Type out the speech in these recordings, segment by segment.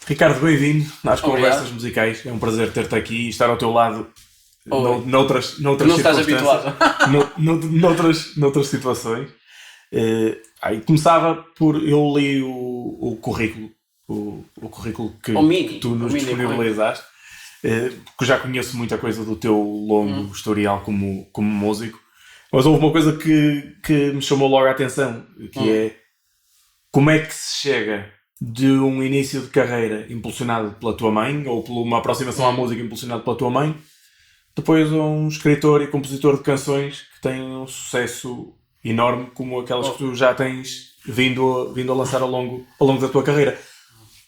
Ricardo, bem-vindo às Obrigado. conversas musicais. É um prazer ter-te aqui e estar ao teu lado Oi. noutras Não estás circunstâncias, habituado. noutras situações. Aí começava por. Eu li o currículo, o currículo que tu O nos mini currículo. disponibilizaste, porque já conheço muita coisa do teu longo historial como músico, mas houve uma coisa que me chamou logo a atenção, que Hum. é como é que se chega de um início de carreira impulsionado pela tua mãe, ou por uma aproximação à música impulsionado pela tua mãe, depois a um escritor e compositor de canções que tem um sucesso enorme como aquelas que Oh. tu já tens vindo a lançar ao longo da tua carreira.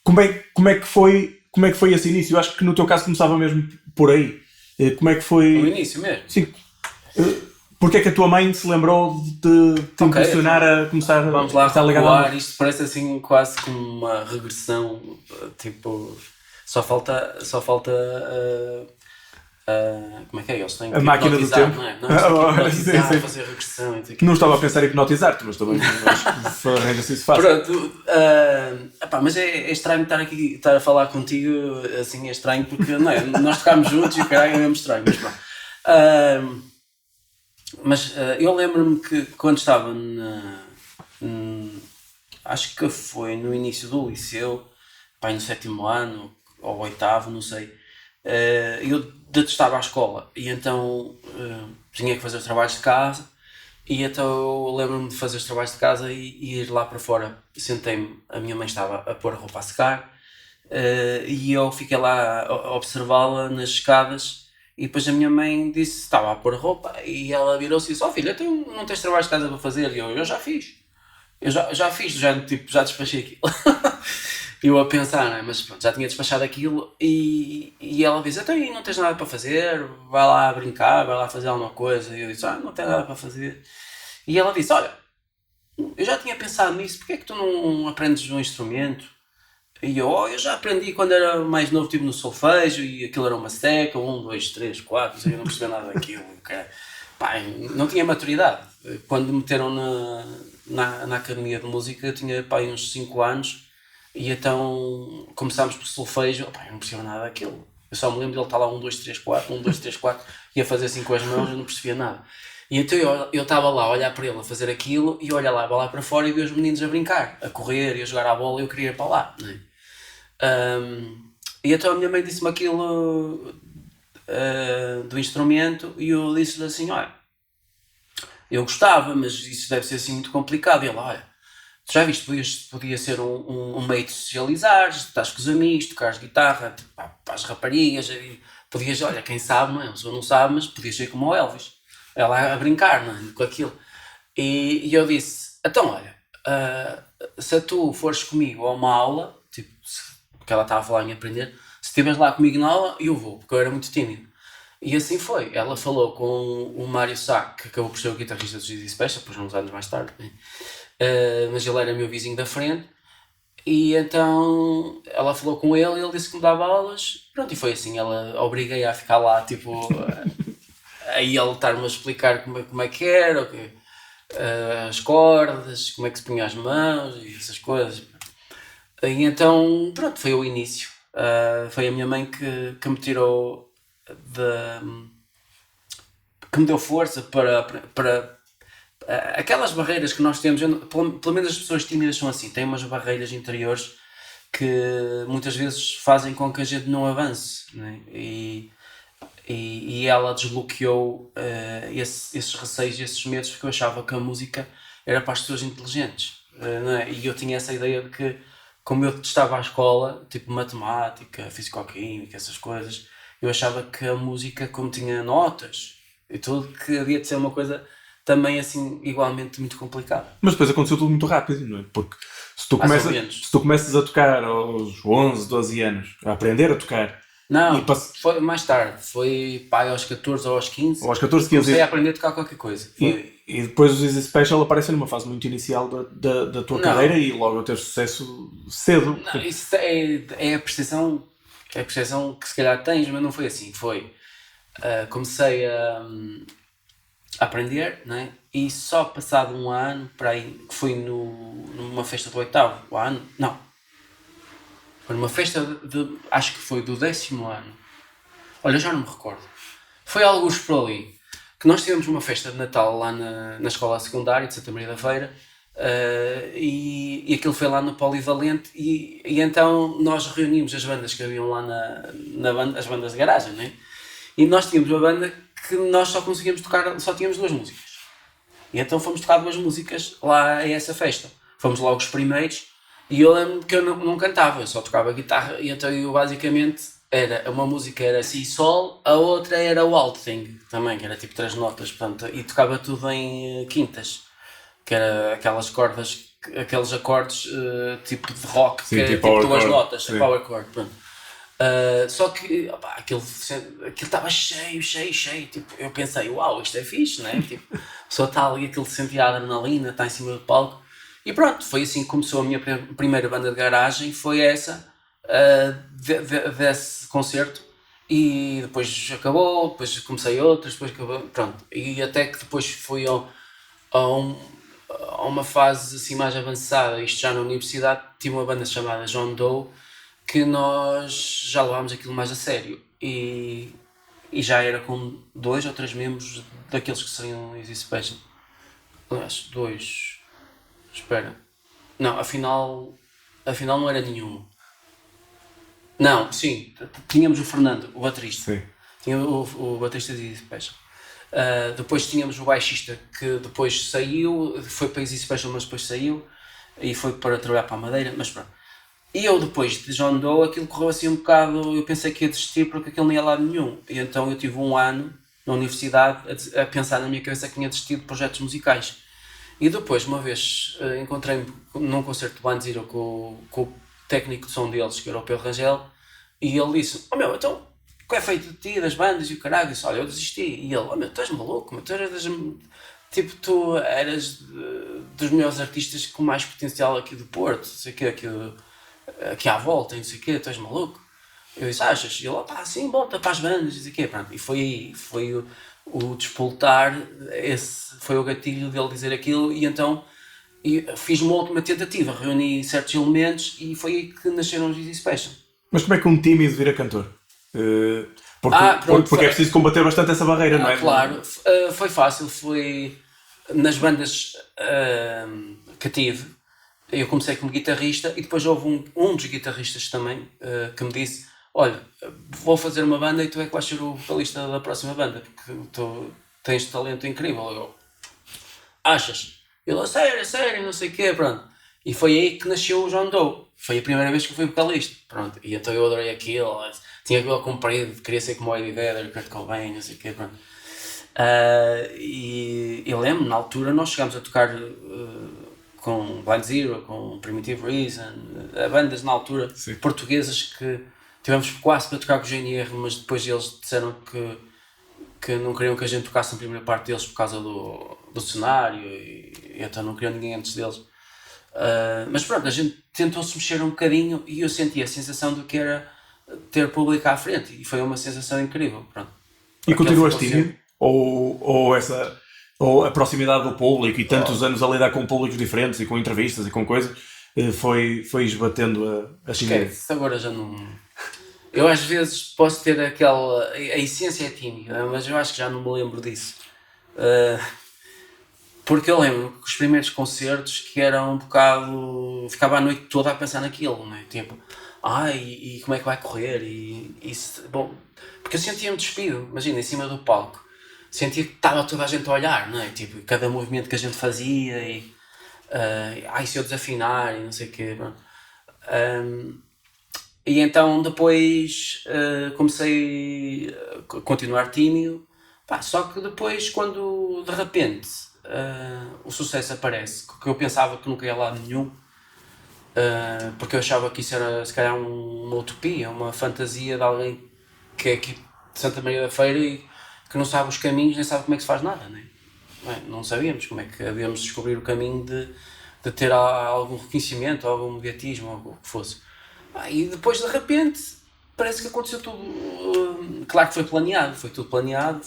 Como é que foi esse início? Eu acho que no teu caso começava mesmo por aí. Como é que No foi? início mesmo. Sim. Porque é que a tua mãe se lembrou de te Ok, impulsionar então, a começar vamos a lá estar ligado à recuar. música? Isto parece assim quase como uma regressão. Tipo, só falta. Como é que é? Eles têm A que máquina do hipnotizar, tempo. não é? Não, eles têm que Sim, hipnotizar, sim. fazer regressão e não sei o quê. Não estava a pensar em hipnotizar-te, mas também acho que arranja-se isso fácil. Pronto, epá, mas é estranho estar a falar contigo, assim é estranho porque não é? Nós tocámos juntos e o caralho é mesmo estranho, mas pronto. Eu lembro-me que quando estava acho que foi no início do liceu, pá, no 7º ano ou 8º, não sei, eu detestava a escola e então tinha que fazer os trabalhos de casa. E então eu lembro-me de fazer os trabalhos de casa e ir lá para fora. Sentei-me, a minha mãe estava a pôr a roupa a secar, e eu fiquei lá a observá-la nas escadas. E depois a minha mãe disse, estava a pôr a roupa, e ela virou-se e disse: "Oh filha, tu não tens trabalhos de casa para fazer?" E eu já fiz. Eu já fiz, já despachei aquilo. E eu a pensar, não é? Mas pronto, já tinha despachado aquilo e ela disse: "Então, e não tens nada para fazer? Vai lá brincar, vai lá fazer alguma coisa." E eu disse: "Não tenho nada para fazer." E ela disse: "Olha, eu já tinha pensado nisso, porque é que tu não aprendes um instrumento?" E eu já aprendi quando era mais novo, tipo no solfejo, e aquilo era uma seca, 1, 2, 3, 4, não sei, eu não percebia nada daquilo. Pá, não tinha maturidade. Quando me meteram na academia de música, eu tinha pá, uns 5 anos, e então começámos por solfejo, pá, eu não percebia nada daquilo. Eu só me lembro de ele estar lá 1, 2, 3, 4, 1, 2, 3, 4, e a fazer assim com as mãos, eu não percebia nada. E então eu estava lá a olhar para ele a fazer aquilo, e olhar lá para fora e ver os meninos a brincar, a correr e a jogar à bola, e eu queria ir para lá, não é? E então a minha mãe disse-me aquilo do instrumento, e eu disse-lhe assim: "Olha, eu gostava, mas isso deve ser assim muito complicado." E ela: "Olha, tu já viste, podia ser um meio de socializar, estás com os amigos, tocares guitarra para as raparigas, e podias, olha, quem sabe, não é? A pessoa não sabe, mas podias ser como o Elvis, ela a brincar, não é? Com aquilo." E eu disse: "Então, olha, se tu fores comigo a uma aula, tipo, porque ela estava a falar em aprender, se estiveres lá comigo na aula, eu vou, porque eu era muito tímido." E assim foi. Ela falou com o Mário Sá, que acabou por ser o guitarrista do Easy Special, depois uns anos mais tarde, né? Mas ele era meu vizinho da frente. E então ela falou com ele e ele disse que me dava aulas. Pronto, e foi assim. Ela obriguei a ficar lá, tipo, aí ele estar-me a explicar como é que era, as cordas, como é que se punha as mãos e essas coisas. E então, pronto, foi o início. Foi a minha mãe que me tirou que me deu força para aquelas barreiras que nós temos. Pelo menos as pessoas tímidas são assim, têm umas barreiras interiores que muitas vezes fazem com que a gente não avance, né? E ela desbloqueou esses receios e esses medos, porque eu achava que a música era para as pessoas inteligentes, não é? E eu tinha essa ideia de que, como eu estava à escola, tipo matemática, fisicoquímica, essas coisas, eu achava que a música, como tinha notas e tudo, que havia de ser uma coisa também assim igualmente muito complicada. Mas depois aconteceu tudo muito rápido, não é? Porque se tu, Mais ou começa, menos. se tu começas a tocar aos 11, 12 anos, a aprender a tocar, e Não, foi mais tarde, foi pai aos 14 ou aos 15, ou aos 14, 15, comecei a aprender a tocar qualquer coisa. e depois os Easy Special aparecem numa fase muito inicial da tua carreira Não, e logo a ter sucesso cedo. não, isso é a percepção que se calhar tens, mas não foi assim. Foi, comecei a aprender, né? E só passado um ano, para aí, que fui numa festa do 8º ano, não, Foi numa festa acho que foi do 10º ano. Olha, já não me recordo. Foi alguns por ali. Que nós tivemos uma festa de Natal lá na escola secundária de Santa Maria da Feira. E aquilo foi lá no Polivalente e então nós reunimos as bandas que haviam lá na banda, as bandas de garagem, né? E nós tínhamos uma banda que nós só conseguíamos tocar, só tínhamos 2 músicas. E então fomos tocar 2 músicas lá a essa festa. Fomos logo os primeiros e eu lembro que eu não cantava, eu só tocava guitarra e então eu basicamente uma música era si sol, a outra era Wild Thing também, que era tipo 3 notas, portanto, e tocava tudo em quintas, que era aquelas cordas, aqueles acordes tipo de rock, sim, que é tipo 2 notas, power chord, pronto. Só que opa, aquilo estava cheio, tipo, eu pensei, uau, isto é fixe, né? Tipo, só está ali, aquilo sentia a adrenalina, está em cima do palco. E pronto, foi assim que começou a minha primeira banda de garagem, foi essa, desse concerto. E depois acabou, depois comecei outras, depois acabou, pronto. E até que depois fui a uma fase assim mais avançada, isto já na universidade, tive uma banda chamada John Doe, que nós já levámos aquilo mais a sério e já era com 2 ou 3 membros daqueles que seriam Easy Special. Aliás, 2. Espera. Não, afinal não era nenhum. Não, sim, tínhamos o Fernando, o baterista. Sim. Tinha o baterista de Easy Special. Depois tínhamos o baixista que depois saiu, foi para Easy Special, mas depois saiu e foi para trabalhar para a Madeira, mas pronto. E eu depois de John Doe, aquilo correu assim um bocado, eu pensei que ia desistir porque aquilo não ia lá nenhum. E então eu tive um ano na universidade a pensar na minha cabeça que tinha desistido de projetos musicais. E depois, uma vez, encontrei-me num concerto de Band Zero com o técnico de som deles, que era o Pedro Rangel, e ele disse, então, o que é feito de ti, das bandas e o caralho? Eu disse, olha, eu desisti. E ele, tu és maluco, tu eras dos melhores artistas com mais potencial aqui do Porto, não sei o quê, aqui à volta, não sei o quê, tu és maluco? Eu disse, achas? E ele, sim, volta para as bandas, não sei o quê, pronto. E foi aí, foi o despoltar, esse foi o gatilho dele dizer aquilo, e então fiz uma última tentativa, reuni certos elementos e foi aí que nasceram os Easy Special. Mas como é que um tímido vira cantor? Porque é preciso combater bastante essa barreira, não é? Claro, foi fácil, foi nas bandas que tive. Eu comecei como guitarrista e depois houve um dos guitarristas também que me disse, olha, vou fazer uma banda e tu é que vais ser o vocalista da próxima banda, porque tu tens talento incrível. Eu, achas? Ele, sério, não sei o quê, pronto. E foi aí que nasceu o John Doe. Foi a primeira vez que fui vocalista, pronto. E então eu adorei aquilo, tinha aquilo comprido, queria ser como o Eddie Vedder, Kurt Cobain, não sei o quê, pronto. E eu lembro, na altura nós chegámos a tocar com Blind Zero, com Primitive Reason, bandas na altura, sim, portuguesas que tivemos quase para tocar com o GNR, mas depois eles disseram que não queriam que a gente tocasse na primeira parte deles por causa do cenário e então não queriam ninguém antes deles. Mas pronto, a gente tentou-se mexer um bocadinho e eu senti a sensação do que era ter público à frente e foi uma sensação incrível. Pronto. E continuas tímido? Ou a proximidade do público e tantos anos a lidar com públicos diferentes e com entrevistas e com coisas foi esbatendo a timidez? Agora já não... Eu às vezes posso ter aquela... A essência é tímida, mas eu acho que já não me lembro disso. Porque eu lembro que os primeiros concertos que eram um bocado... Ficava a noite toda a pensar naquilo, não é? Tipo, e como é que vai correr? Bom, porque eu sentia-me despido, imagina, em cima do palco. Sentia que estava toda a gente a olhar, não é? Tipo, cada movimento que a gente fazia e... se eu desafinar e não sei o quê. E então depois comecei a continuar tímido. Só que depois, quando de repente o sucesso aparece, que eu pensava que nunca ia lá nenhum, porque eu achava que isso era se calhar uma utopia, uma fantasia de alguém que é aqui de Santa Maria da Feira e que não sabe os caminhos, nem sabe como é que se faz nada, né? Não sabíamos como é que havíamos de descobrir o caminho de ter algum reconhecimento, algum mediatismo, ou o que fosse. E depois de repente parece que aconteceu tudo. Claro que foi tudo planeado,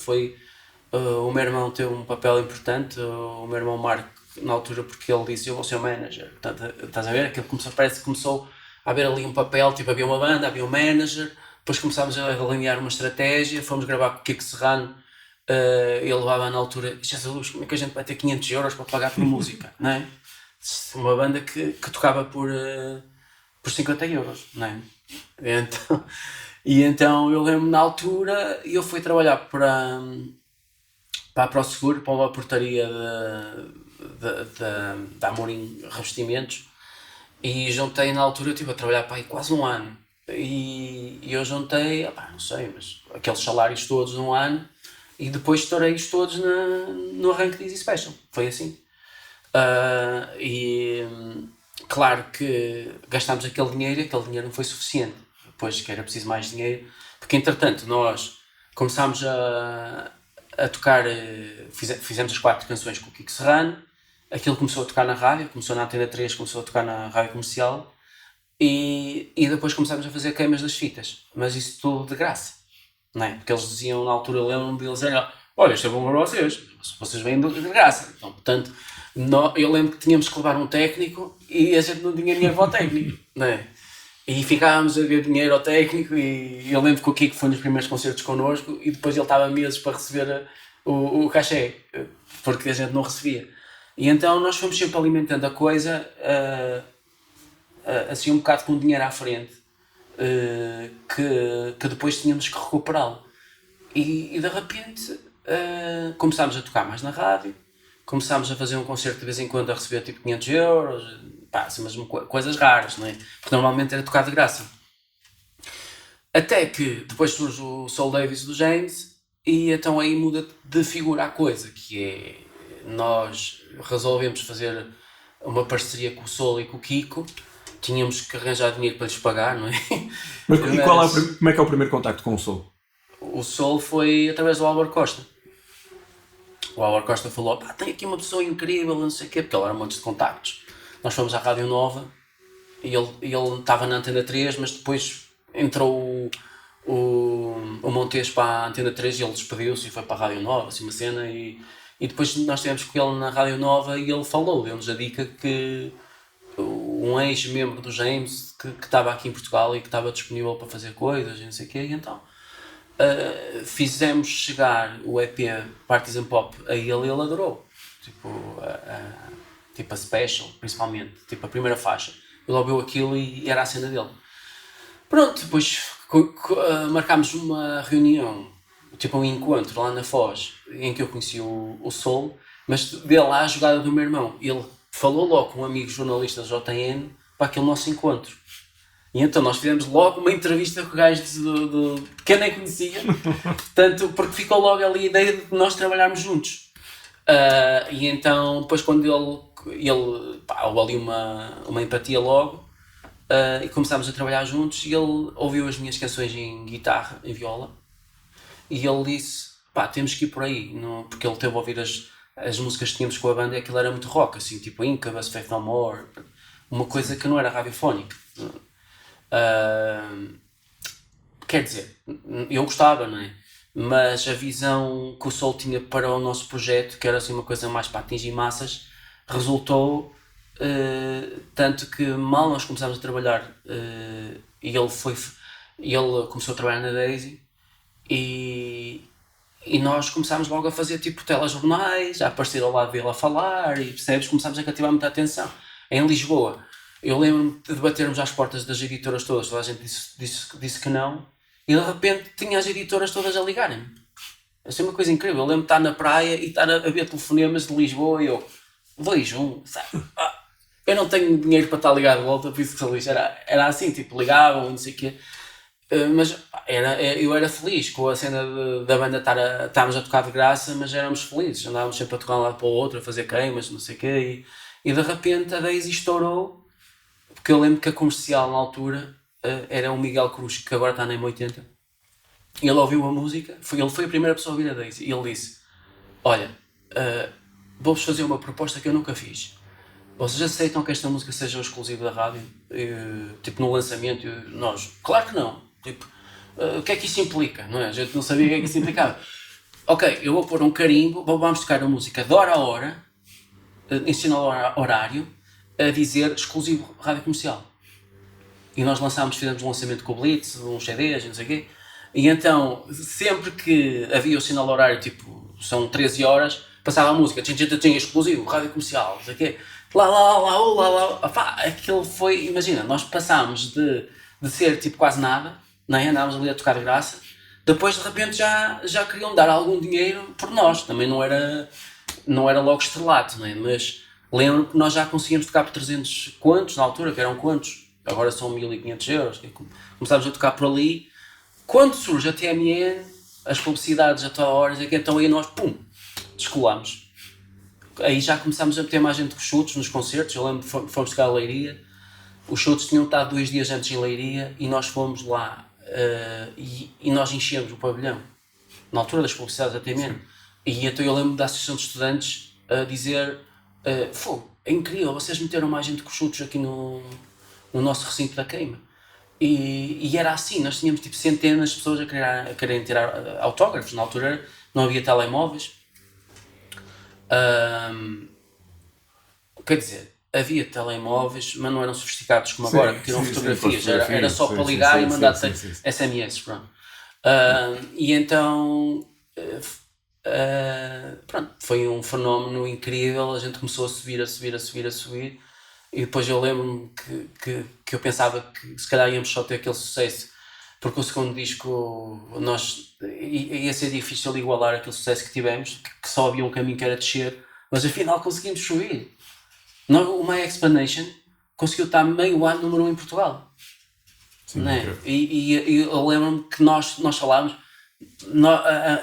o meu irmão teve um papel importante, o meu irmão Marco, na altura, porque ele disse, eu vou ser o manager. Portanto, estás a ver? Parece que começou a haver ali um papel, tipo, havia uma banda, havia um manager, depois começámos a delinear uma estratégia, fomos gravar com o Kiko Serrano, ele levava na altura, Jesus, como é que a gente vai ter 500 euros para pagar por música, não é? Uma banda que tocava por 50 euros, não é? Então eu lembro na altura, eu fui trabalhar para a ProSeguro, para uma portaria da Amorim Revestimentos, e juntei na altura, a trabalhar para aí quase um ano, e eu juntei, não sei, mas aqueles salários todos num ano, e depois estourei-os todos no arranque de Easy Special, foi assim. E claro que gastámos aquele dinheiro não foi suficiente, depois que era preciso mais dinheiro, porque entretanto nós começámos a tocar, fizemos as 4 canções com o Kiko Serrano, aquilo começou a tocar na rádio, começou na Antena 3, começou a tocar na rádio comercial, e depois começámos a fazer queimas das fitas, mas isso tudo de graça, não é? Porque eles diziam na altura, lembro-me deles, olha, isto é bom para vocês vêm de graça, então portanto eu lembro que tínhamos que levar um técnico e a gente não tinha dinheiro para o técnico, não é? E ficávamos a ver dinheiro ao técnico, e eu lembro que o Kiko foi nos primeiros concertos connosco e depois ele estava meses para receber o cachê, porque a gente não recebia. E então nós fomos sempre alimentando a coisa assim um bocado com dinheiro à frente, que depois tínhamos que recuperá-lo. E de repente começámos a tocar mais na rádio, começámos a fazer um concerto de vez em quando a receber tipo 500 euros, assim, mas coisas raras, não é? Porque normalmente era tocar de graça. Até que depois surge o Soul Davis do James, e então aí muda de figura a coisa, que é, nós resolvemos fazer uma parceria com o Soul e com o Kiko, tínhamos que arranjar dinheiro para lhes pagar, não é? Mas como é que é o primeiro contacto com o Soul? O Soul foi através do Álvaro Costa. O Álvaro Costa falou, tem aqui uma pessoa incrível, não sei o quê, porque ele era um monte de contactos. Nós fomos à Rádio Nova, e ele estava na Antena 3, mas depois entrou o Montes para a Antena 3 e ele despediu-se e foi para a Rádio Nova, assim uma cena, e depois nós estivemos com ele na Rádio Nova e ele falou, deu-nos a dica que um ex-membro do James que estava aqui em Portugal e que estava disponível para fazer coisas e não sei o quê, e então fizemos chegar o EP Partisan Pop a ele e ele adorou, tipo a Special, principalmente, tipo a primeira faixa. Ele ouviu aquilo e era a cena dele. Pronto, depois marcámos uma reunião, tipo um encontro lá na Foz, em que eu conheci o Soul, mas dele lá a jogada do meu irmão. Ele falou logo com um amigo jornalista da JN para aquele nosso encontro. E então nós fizemos logo uma entrevista com o gajo que eu nem conhecia, portanto, porque ficou logo ali a ideia de nós trabalharmos juntos. E então, depois quando ele houve ali uma empatia logo, e começámos a trabalhar juntos, e ele ouviu as minhas canções em guitarra, em viola, e ele disse, temos que ir por aí, porque ele teve a ouvir as músicas que tínhamos com a banda, e aquilo era muito rock, assim, tipo Incubus, Faith No More, uma coisa que não era radiofónica. Quer dizer, eu gostava, não é? Mas a visão que o Soul tinha para o nosso projeto, que era assim uma coisa mais para atingir massas, resultou tanto que mal nós começámos a trabalhar, e ele começou a trabalhar na Daisy, e nós começámos logo a fazer tipo telejornais, a aparecer ao lado dele a falar, e percebes, começámos a cativar muita atenção. Em Lisboa, eu lembro-me de batermos às portas das editoras todas, toda a gente disse que não, e de repente tinha as editoras todas a ligarem-me. Isso é uma coisa incrível. Eu lembro de estar na praia e estar a ver telefonemas de Lisboa, e eu vejo sabe? Eu não tenho dinheiro para estar ligado de volta, por isso que se era assim, tipo, ligavam, não sei o quê. Mas eu era feliz com a cena da banda estarmos a tocar de graça, mas éramos felizes, andávamos sempre a tocar de um lado para o outro, a fazer queimas, não sei o quê, e de repente a Daisy estourou, porque eu lembro que a comercial na altura era o Miguel Cruz, que agora está na M80, e ele ouviu a música, ele foi a primeira pessoa a ouvir a Daisy, e ele disse, olha, vou-vos fazer uma proposta que eu nunca fiz. Vocês aceitam que esta música seja um exclusivo da rádio? Tipo, no lançamento, nós, claro que não. Tipo, o que é que isso implica? Não é? A gente não sabia o que é que isso implicava. Ok, eu vou pôr um carimbo, vamos tocar a música de hora a hora, em sinal horário, a dizer exclusivo rádio comercial. e nós fizemos um lançamento com o Blitz, uns CDs, não sei o quê, e então, sempre que havia o sinal horário, tipo, são 13 horas, passava a música, tinha explosivo, rádio comercial, não sei o quê, aquilo foi, imagina, nós passámos de ser tipo quase nada, né? Andávamos ali a tocar de graça, depois de repente já queriam dar algum dinheiro por nós, também não era logo estrelato, né? Mas lembro que nós já conseguíamos tocar por 300 quantos na altura, que eram quantos, agora são 1500 euros, começámos a tocar por ali, quando surge a TMN, as publicidades a toda hora, então aí nós, pum, descolámos. Aí já começámos a meter mais gente com chutes nos concertos. Eu lembro que fomos tocar a Leiria, os chutes tinham estado 2 dias antes em Leiria e nós fomos lá e nós enchemos o pavilhão na altura das publicidades até mesmo. E então eu lembro da Associação de Estudantes a dizer é incrível, vocês meteram mais gente com chutes aqui no nosso recinto da queima. E era assim, nós tínhamos tipo centenas de pessoas a quererem tirar autógrafos. Na altura não havia telemóveis. Quer dizer, havia telemóveis, mas não eram sofisticados como agora, que tiram fotografias. Era só para ligar e mandar SMS. Pronto. E então, pronto, foi um fenómeno incrível. A gente começou a subir. E depois eu lembro-me que eu pensava que se calhar íamos só ter aquele sucesso, porque o segundo disco ia ser difícil igualar aquele sucesso que tivemos, que só havia um caminho que era descer, mas afinal conseguimos subir. O My Explanation conseguiu estar meio ano número 1 em Portugal. Sim, né? E eu lembro-me que nós falámos,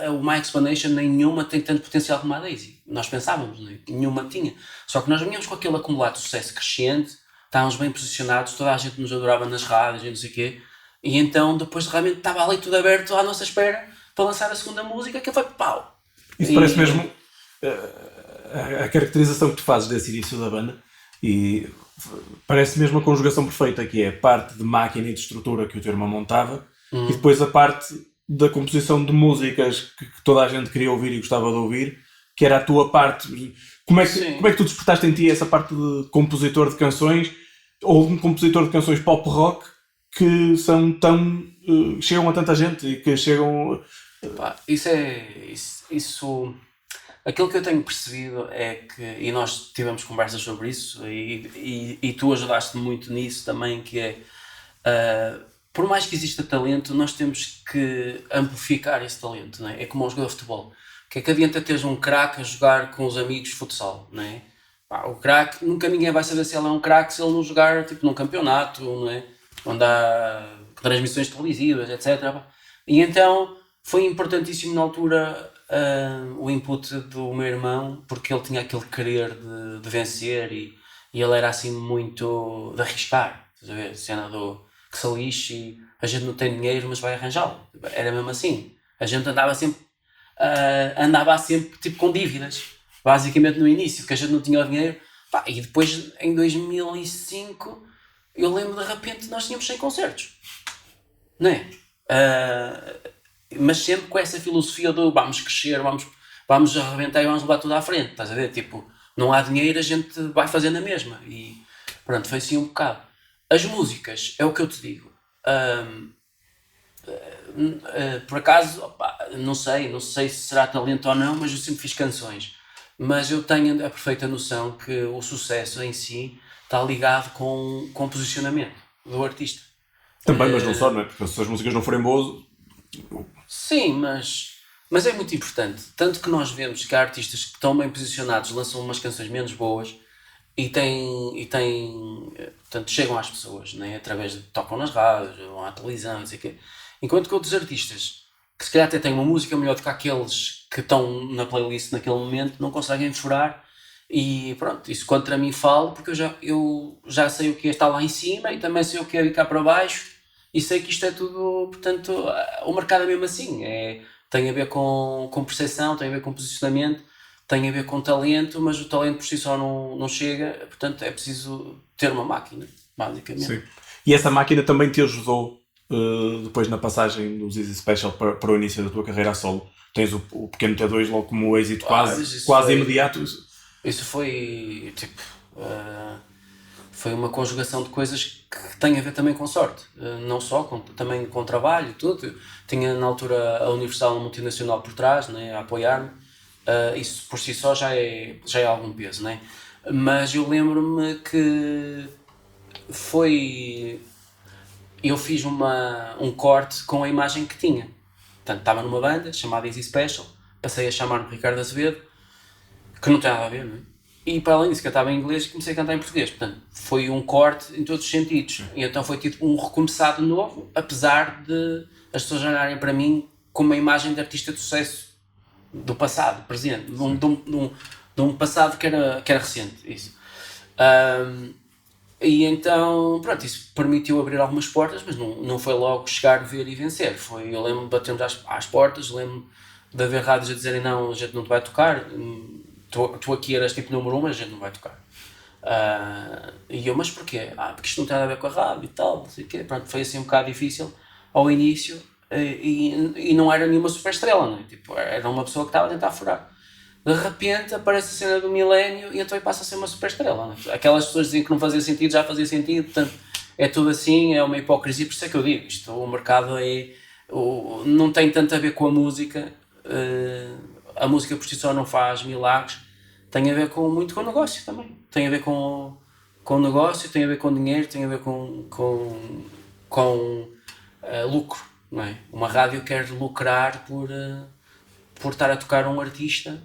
o My Explanation nenhuma tem tanto potencial como a Daisy. Nós pensávamos, né? Nenhuma tinha. Só que nós vinhamos com aquele acumulado de sucesso crescente, estávamos bem posicionados, toda a gente nos adorava nas rádios e não sei o quê. E então depois realmente estava ali tudo aberto à nossa espera para lançar a segunda música, que foi pau. Isso parece mesmo a caracterização que tu fazes desse início da banda, e parece mesmo a conjugação perfeita, que é a parte de máquina e de estrutura que o teu irmão montava e depois a parte da composição de músicas que toda a gente queria ouvir e gostava de ouvir, que era a tua parte. Como é que tu despertaste em ti essa parte de compositor de canções, ou um compositor de canções pop rock que são chegam a tanta gente e que chegam... Isso aquilo que eu tenho percebido é que, e nós tivemos conversas sobre isso, e tu ajudaste muito nisso também, que é, por mais que exista talento, nós temos que amplificar esse talento, não é? É como um jogador de futebol. Que é que adianta teres um craque a jogar com os amigos de futsal, não é? O craque, nunca ninguém vai saber se ele é um craque se ele não jogar tipo, num campeonato, não é? Onde há transmissões televisivas, etc. E então foi importantíssimo na altura o input do meu irmão, porque ele tinha aquele querer de vencer e ele era assim muito de arriscar, estás a ver? Cena do que se lixe e a gente não tem dinheiro mas vai arranjá-lo. Era mesmo assim. A gente andava sempre tipo com dívidas, basicamente no início, porque a gente não tinha o dinheiro. E depois em 2005 eu lembro de repente nós tínhamos 100 concertos, não é? Mas sempre com essa filosofia do vamos crescer, vamos arrebentar e vamos levar tudo à frente, estás a ver? Tipo, não há dinheiro, a gente vai fazendo a mesma. E pronto, foi assim um bocado. As músicas, é o que eu te digo. Por acaso, não sei se será talento ou não, mas eu sempre fiz canções. Mas eu tenho a perfeita noção que o sucesso em si está ligado com o posicionamento do artista. Também, mas não só, não é? Porque se as músicas não forem boas... Sim, mas é muito importante. Tanto que nós vemos que há artistas que estão bem posicionados, lançam umas canções menos boas e portanto, chegam às pessoas, né? Através de tocam nas rádios, vão à televisão, não sei o quê. Enquanto que outros artistas, que se calhar até têm uma música melhor do que aqueles que estão na playlist naquele momento, não conseguem furar. E pronto, isso contra mim falo, porque eu já sei o que é estar lá em cima e também sei o que é ir cá para baixo e sei que isto é tudo, portanto, o mercado é mesmo assim, tem a ver com percepção, tem a ver com posicionamento, tem a ver com talento, mas o talento por si só não chega, portanto é preciso ter uma máquina, basicamente. Sim. E essa máquina também te ajudou depois na passagem dos Easy Special para o início da tua carreira a solo. Tens o pequeno T2 logo como o êxito quase imediato. Isso foi tipo foi uma conjugação de coisas que tem a ver também com sorte, não só, também com trabalho e tudo. Tinha na altura a Universal Multinacional por trás, né, a apoiar-me, isso por si só já é algum peso, né? Mas eu lembro-me que eu fiz um corte com a imagem que tinha. Portanto, estava numa banda chamada Easy Special, passei a chamar-me Ricardo Azevedo, que não tem nada a ver, não é? E para além disso, cantava em inglês e comecei a cantar em português. Portanto, foi um corte em todos os sentidos. E então foi tipo um recomeçado novo, apesar de as pessoas olharem para mim como uma imagem de artista de sucesso do passado, presente, de um passado que era recente. Isso. E então, pronto, isso permitiu abrir algumas portas, mas não foi logo chegar, ver e vencer. Eu lembro-me de batermos às portas, lembro-me de haver rádios a dizerem não, a gente não te vai tocar, tu aqui eras tipo número 1, a gente não vai tocar. E eu, mas porquê? Porque isto não tem nada a ver com a rádio e tal, não sei o quê. Pronto, foi assim um bocado difícil ao início e não era nenhuma super estrela, não é? Tipo, era uma pessoa que estava a tentar furar. De repente aparece a cena do milénio e então passa a ser uma super estrela, né? Aquelas pessoas diziam que não fazia sentido, já fazia sentido, portanto é tudo assim, é uma hipocrisia, por isso é que eu digo isto, o mercado não tem tanto a ver com a música por si só não faz milagres, tem a ver muito com o negócio também, tem a ver com o negócio, tem a ver com dinheiro, tem a ver com lucro, não é? Uma rádio quer lucrar por estar a tocar um artista.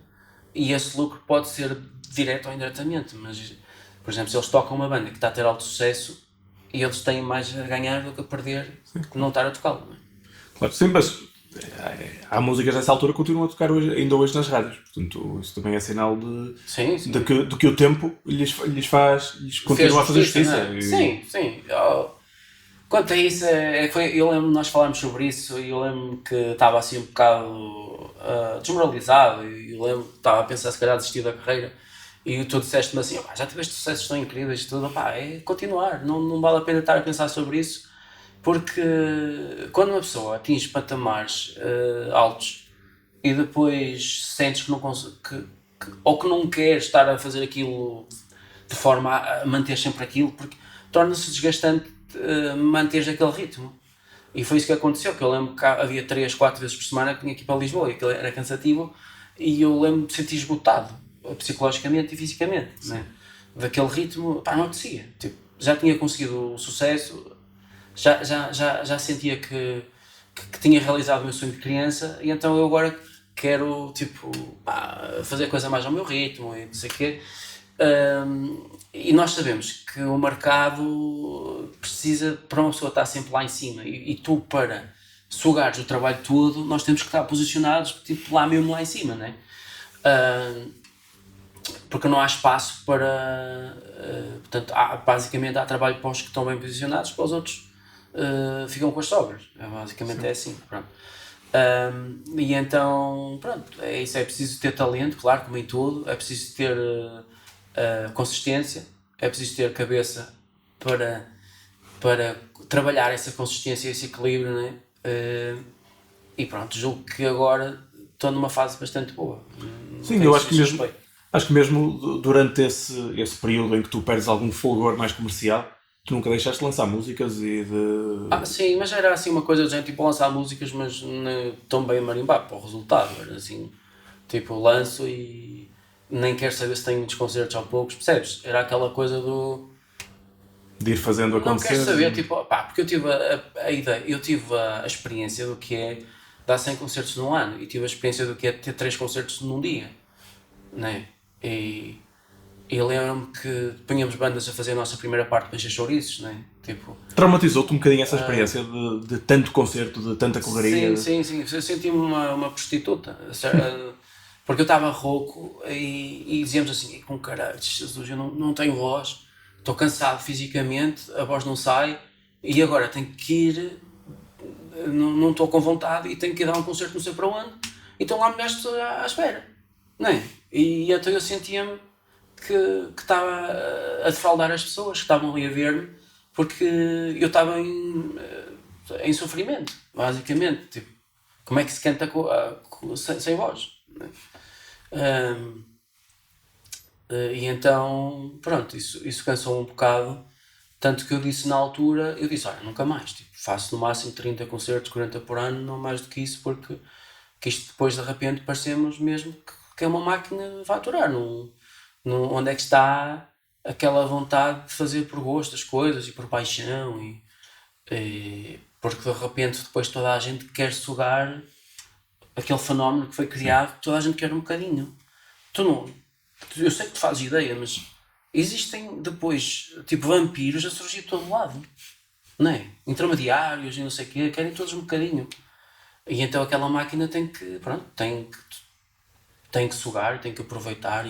E esse lucro pode ser direto ou indiretamente, mas, por exemplo, se eles tocam uma banda que está a ter alto sucesso e eles têm mais a ganhar do que a perder que não estar a tocá-lo, não é? Claro, sim, mas há músicas dessa altura que continuam a tocar ainda hoje nas rádios, portanto isso também é sinal de que o tempo lhes continua a fazer justiça. É? Sim. Quanto a isso, eu lembro nós falámos sobre isso e eu lembro que estava assim um bocado desmoralizado e eu lembro que estava a pensar se calhar desistir da carreira e tu disseste-me assim, já tiveste sucessos tão incríveis e tudo, é continuar, não vale a pena estar a pensar sobre isso, porque quando uma pessoa atinge patamares altos e depois sentes que não consegue, ou que não quer estar a fazer aquilo de forma a manter sempre aquilo, porque torna-se desgastante manteres aquele ritmo. E foi isso que aconteceu, que eu lembro que havia 3, 4 vezes por semana que tinha que ir para Lisboa e aquilo era cansativo e eu lembro de sentir esgotado psicologicamente e fisicamente, né? Daquele ritmo, não apetecia, tipo, já tinha conseguido o sucesso, já sentia que tinha realizado o meu sonho de criança e então eu agora quero tipo, fazer a coisa mais ao meu ritmo e não sei o quê. E nós sabemos que o mercado precisa, para uma pessoa estar sempre lá em cima e tu para sugares o trabalho todo, nós temos que estar posicionados tipo, lá mesmo lá em cima, né? Porque não há espaço para portanto, basicamente há trabalho para os que estão bem posicionados, para os outros ficam com as sobras, basicamente. Sim. É assim, pronto. E então, pronto, é isso, é preciso ter talento, claro, como em tudo, é preciso ter consistência, é preciso ter cabeça para trabalhar essa consistência e esse equilíbrio, né? E pronto, julgo que agora estou numa fase bastante boa. Sim, eu acho que mesmo durante esse período em que tu perdes algum fulgor mais comercial, tu nunca deixaste de lançar músicas e de... sim, mas era assim uma coisa de gente, tipo, lançar músicas, mas tão bem a marimbar para o resultado, era assim, tipo, lanço e nem quero saber se tenho muitos concertos ou poucos, percebes? Era aquela coisa de ir fazendo acontecer. Não quero saber, tipo, porque eu tive a ideia, eu tive a experiência do que é dar 100 concertos num ano e tive a experiência do que é ter 3 concertos num dia, né? E eu lembro-me que punhamos bandas a fazer a nossa primeira parte para encher chouriços, né? Tipo, traumatizou-te um bocadinho essa experiência de tanto concerto, de tanta correria? Sim, eu senti-me uma prostituta, porque eu estava rouco e dizíamos assim, com caralho, Jesus, eu não tenho voz, estou cansado fisicamente, a voz não sai e agora tenho que ir, não estou com vontade e tenho que ir dar um concerto não sei para onde e estão lá milhares de pessoas à espera, não é? E então eu sentia-me que estava a defraudar as pessoas que estavam ali a ver-me porque eu estava em sofrimento, basicamente, tipo, como é que se canta sem voz, né? E então, pronto, isso cansou um bocado. Tanto que eu disse na altura, olha, nunca mais, tipo, faço no máximo 30 concertos, 40 por ano, não mais do que isso, porque que isto depois de repente parecemos mesmo que é uma máquina de faturar. Onde é que está aquela vontade de fazer por gosto as coisas e por paixão? Porque de repente depois toda a gente quer sugar aquele fenómeno que foi criado, toda a gente quer um bocadinho. Eu sei que tu fazes ideia, mas existem depois, tipo, vampiros a surgir de todo lado, não é? Intermediários e não sei o quê, querem todos um bocadinho. E então aquela máquina tem que sugar, tem que aproveitar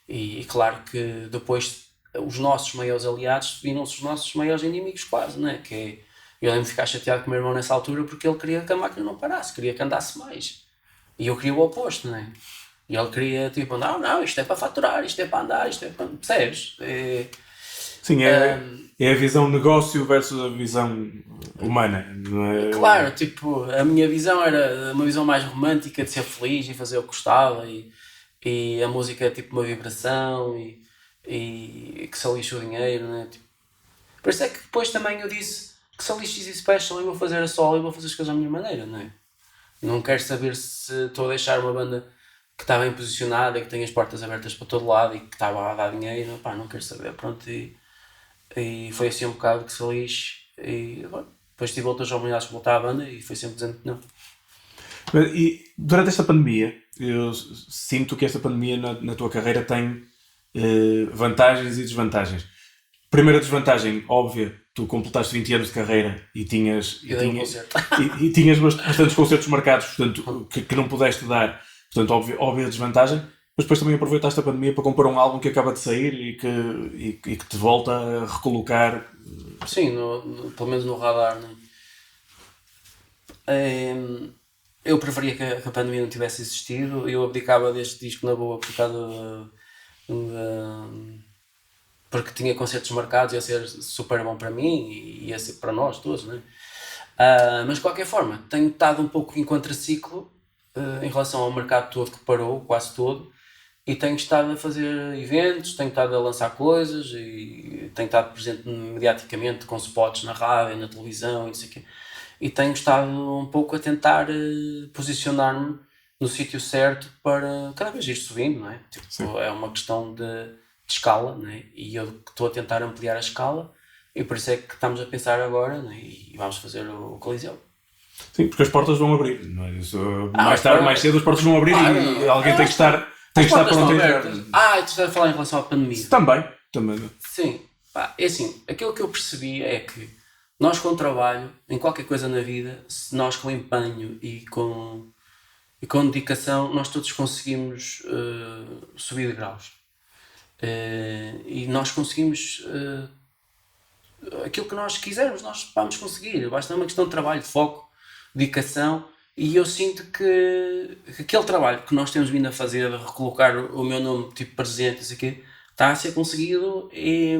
e claro que depois os nossos maiores aliados viram-se os nossos maiores inimigos quase, não é? Eu lembro de ficar chateado com o meu irmão nessa altura porque ele queria que a máquina não parasse, queria que andasse mais. E eu queria o oposto, não é? E ele queria, tipo, não, isto é para faturar, isto é para andar, isto é para... Percebes? Sim, é a visão negócio versus a visão humana, não é? Claro, tipo, a minha visão era uma visão mais romântica de ser feliz e fazer o que gostava e a música é tipo uma vibração e que se lixe o dinheiro, né? Tipo, por isso é que depois também eu disse que se lixe Easy Special eu vou fazer a solo e vou fazer as coisas à minha maneira, não é? Não quero saber se estou a deixar uma banda que está bem posicionada, que tem as portas abertas para todo lado e que estava a dar dinheiro, pá, não quero saber, pronto, e foi assim um bocado que se lixe e bom, depois tive outras oportunidades de voltar à banda e foi sempre dizendo que não. E durante esta pandemia, eu sinto que esta pandemia na tua carreira tem vantagens e desvantagens. Primeira desvantagem, óbvia, tu completaste 20 anos de carreira e tinhas bastantes concertos marcados, portanto, que não pudeste dar. Portanto, óbvia desvantagem, mas depois também aproveitaste a pandemia para compor um álbum que acaba de sair e que te volta a recolocar. Sim, pelo menos no radar, né? Eu preferia que a pandemia não tivesse existido. Eu abdicava deste disco na boa por causa porque tinha concertos marcados, ia ser super bom para mim e ia ser para nós todos, né? Mas de qualquer forma, tenho estado um pouco em contraciclo em relação ao mercado todo que parou, quase todo, e tenho estado a fazer eventos, tenho estado a lançar coisas e tenho estado presente mediaticamente com spots na rádio, na televisão e não sei o quê. E tenho estado um pouco a tentar posicionar-me no sítio certo para cada vez ir subindo, não é? Tipo, é uma questão de escala, não é? E eu estou a tentar ampliar a escala e por isso é que estamos a pensar agora, não é? E vamos fazer o Coliseu. Sim, porque as portas vão abrir, não é? Mais tarde ou mais cedo as portas vão abrir e alguém tem que estar pronto a entrar. Tu estás a falar em relação à pandemia? Também. Sim, é assim, aquilo que eu percebi é que nós com trabalho, em qualquer coisa na vida, se nós com empenho e com dedicação, nós todos conseguimos subir de graus. E nós conseguimos aquilo que nós quisermos, nós vamos conseguir. Basta uma questão de trabalho, de foco, dedicação. E eu sinto que aquele trabalho que nós temos vindo a fazer, de recolocar o meu nome tipo presente, isso aqui, está a ser conseguido. E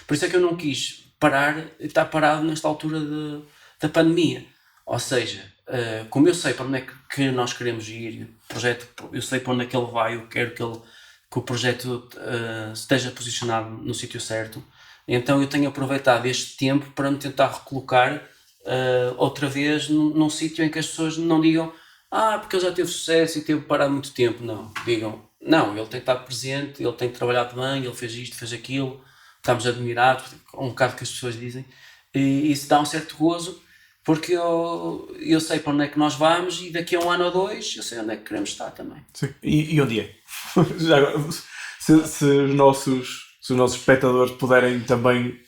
por isso é que eu não quis parar, estar parado nesta altura da pandemia. Ou seja, como eu sei para onde é que nós queremos ir, o projeto, eu sei para onde é que ele vai, eu quero que o projeto esteja posicionado no sítio certo. Então eu tenho aproveitado este tempo para me tentar recolocar outra vez num sítio em que as pessoas não digam porque ele já teve sucesso e teve parado muito tempo. Não, digam, não, ele tem que estar presente, ele tem trabalhado bem, ele fez isto, fez aquilo, estamos admirados, um bocado que as pessoas dizem, e isso dá um certo gozo, porque eu sei para onde é que nós vamos e daqui a 1 ano ou 2 eu sei onde é que queremos estar também. Sim. E onde é? Já agora, se os nossos espectadores puderem também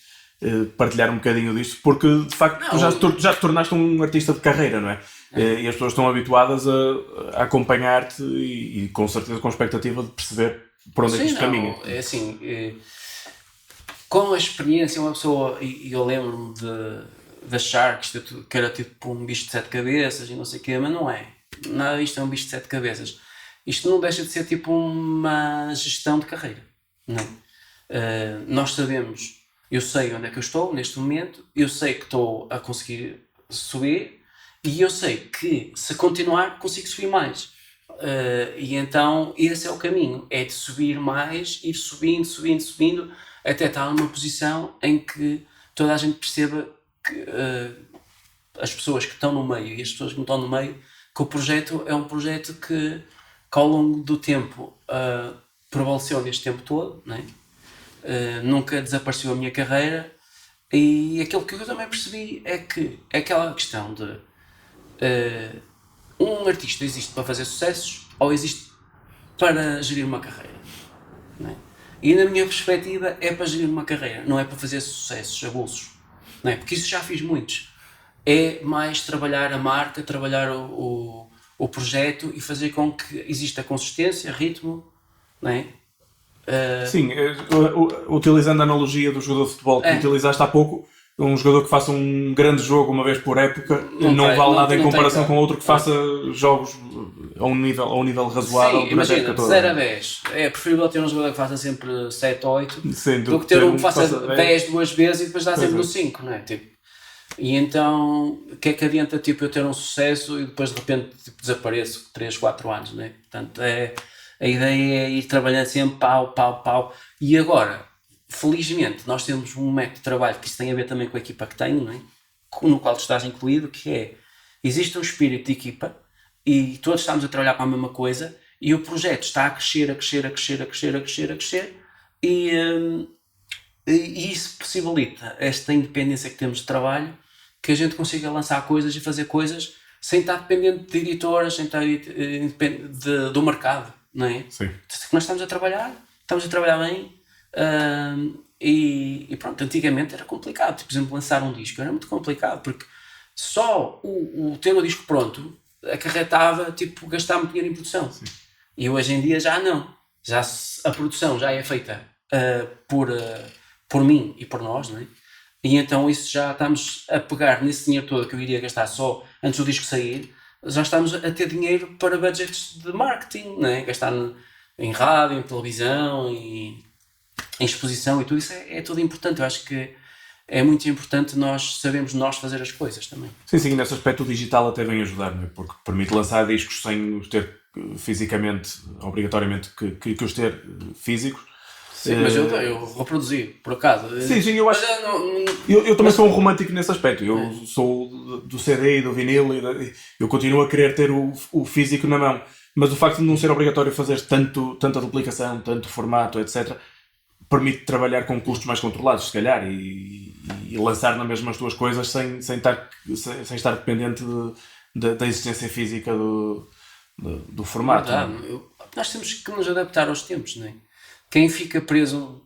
partilhar um bocadinho disto, porque de facto tu já te tornaste um artista de carreira, não é? E as pessoas estão habituadas a acompanhar-te e com certeza com expectativa de perceber por onde é que isto caminha. É assim, com a experiência uma pessoa, e eu lembro-me de achar que era tipo um bicho de 7 cabeças e não sei o quê, mas não é. Nada disto é um bicho de 7 cabeças. Isto não deixa de ser tipo uma gestão de carreira, não é? Nós sabemos, eu sei onde é que eu estou neste momento, eu sei que estou a conseguir subir e eu sei que se continuar consigo subir mais. E então esse é o caminho, é de subir mais, ir subindo, subindo, subindo, até estar numa posição em que toda a gente perceba que as pessoas que estão no meio e as pessoas que não estão no meio, que o projeto é um projeto que ao longo do tempo prevaleceu neste tempo todo, não é? Nunca desapareceu a minha carreira, e aquilo que eu também percebi é que aquela questão de um artista existe para fazer sucessos ou existe para gerir uma carreira, não é? E na minha perspectiva é para gerir uma carreira, não é para fazer sucessos avulsos, não é? Porque isso já fiz muitos. É mais trabalhar a marca, trabalhar o projeto e fazer com que exista consistência, ritmo, não é? Sim, utilizando a analogia do jogador de futebol que utilizaste há pouco, um jogador que faça um grande jogo uma vez por época não vale nada em comparação com outro que faça jogos a um nível razoável. Sim, imagina, de 0 a 10 é preferível ter um jogador que faça sempre 7 ou 8 do que ter um que faça 10 duas vezes e depois dá sempre no 5, não é? Tipo, e então, o que é que adianta tipo, eu ter um sucesso e depois de repente tipo, desapareço 3, 4 anos, não é? Portanto, a ideia é ir trabalhando sempre pau. E agora, felizmente, nós temos um método de trabalho que isso tem a ver também com a equipa que tenho, não é? No qual tu estás incluído, que é, existe um espírito de equipa e todos estamos a trabalhar para a mesma coisa e o projeto está a crescer e isso possibilita esta independência que temos de trabalho, que a gente consiga lançar coisas e fazer coisas sem estar dependente de editoras, sem estar dependente do mercado, não é? Sim. Nós estamos a trabalhar bem, e pronto, antigamente era complicado, tipo, por exemplo, lançar um disco era muito complicado, porque só o ter o disco pronto acarretava, tipo, gastar muito dinheiro em produção. Sim. E hoje em dia já não, a produção já é feita por mim e por nós, não é? E então isso já estamos a pegar nesse dinheiro todo que eu iria gastar só antes do disco sair, já estamos a ter dinheiro para budgets de marketing, não é? Gastar em rádio, em televisão, em exposição e tudo isso é tudo importante. Eu acho que é muito importante nós sabermos fazer as coisas também. Sim, nesse aspecto o digital até vem ajudar, não é? Porque permite lançar discos sem os ter fisicamente, obrigatoriamente, que os ter físicos. Sim, mas eu reproduzi, por acaso. Sim, eu acho. Eu também sou um romântico nesse aspecto. Eu sou do CD e do vinil e eu continuo a querer ter o físico na mão. Mas o facto de não ser obrigatório fazer tanta duplicação, tanto formato, etc., permite trabalhar com custos mais controlados, se calhar, e lançar na mesma as tuas coisas sem estar dependente da existência física do formato. Nós temos que nos adaptar aos tempos, não é? Quem fica preso,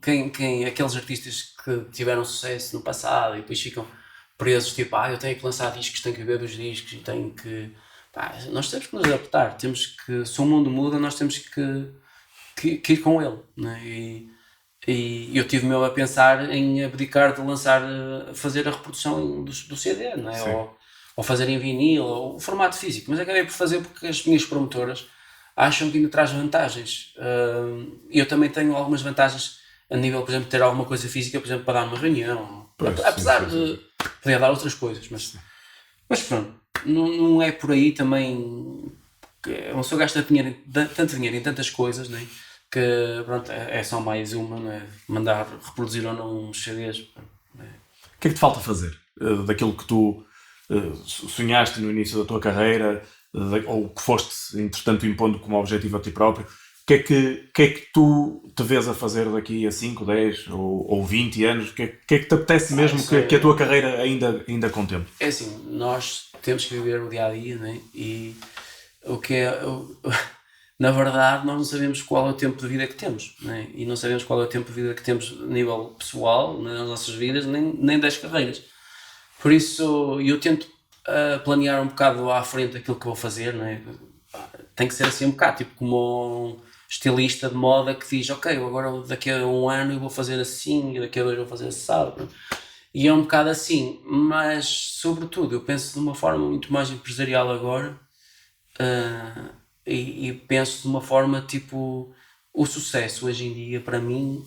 aqueles artistas que tiveram sucesso no passado e depois ficam presos, tipo, eu tenho que lançar discos, tenho que viver dos discos e tenho que... nós temos que nos adaptar, se o mundo muda, nós temos que ir com ele, não é? E eu tive mesmo a pensar em abdicar de lançar, fazer a reprodução do CD, não é? Ou fazer em vinil, ou o formato físico, mas acabei por fazer porque as minhas promotoras acham que ainda traz vantagens. Eu também tenho algumas vantagens a nível, por exemplo, de ter alguma coisa física, por exemplo, para dar uma reunião. Apesar de poder dar outras coisas. Mas pronto, não é por aí também. Uma pessoa gasta tanto dinheiro em tantas coisas, não é? Que pronto, é só mais uma, não é? Mandar reproduzir ou não uns CDs. O que é que te falta fazer? Daquilo que tu sonhaste no início da tua carreira, ou que foste, entretanto, impondo como objetivo a ti próprio, o que é que tu te vês a fazer daqui a 5, 10 ou 20 anos? O que é que te apetece mesmo que a tua carreira ainda contemple? É assim, nós temos que viver o dia-a-dia, não é? E na verdade, nós não sabemos qual é o tempo de vida que temos, não é? E não sabemos qual é o tempo de vida que temos a nível pessoal, nas nossas vidas, nem das carreiras. Por isso, eu tento planear um bocado à frente aquilo que vou fazer, não é? Tem que ser assim um bocado, tipo como um estilista de moda que diz, ok, agora daqui a um ano eu vou fazer assim, e daqui a 2 eu vou fazer assim. E é um bocado assim, mas sobretudo eu penso de uma forma muito mais empresarial agora, e penso de uma forma tipo, o sucesso hoje em dia para mim,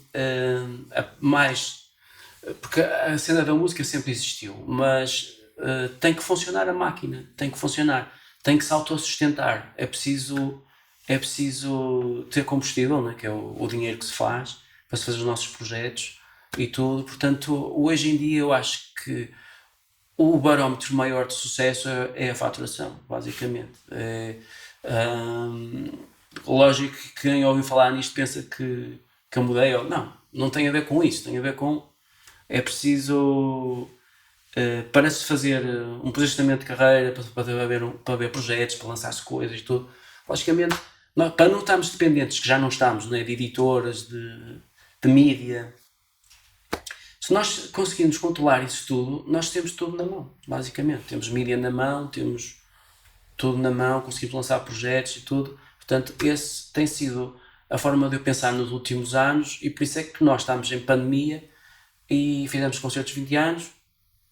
porque a cena da música sempre existiu, mas tem que funcionar a máquina, tem que se autossustentar, é preciso é preciso ter combustível, né? Que é o dinheiro que se faz para se fazer os nossos projetos e tudo. Portanto, hoje em dia eu acho que o barómetro maior de sucesso é a faturação, basicamente. Lógico que quem ouviu falar nisto pensa que eu mudei. Não tem a ver com isso, tem a ver com... É preciso, para se fazer um posicionamento de carreira, para haver projetos, para lançar-se coisas e tudo, logicamente, para não estarmos dependentes, que já não estamos, né, de editoras, de mídia. Se nós conseguirmos controlar isso tudo, nós temos tudo na mão, basicamente. Temos mídia na mão, temos tudo na mão, conseguimos lançar projetos e tudo. Portanto, esse tem sido a forma de eu pensar nos últimos anos, e por isso é que nós estamos em pandemia e fizemos concertos de 20 anos,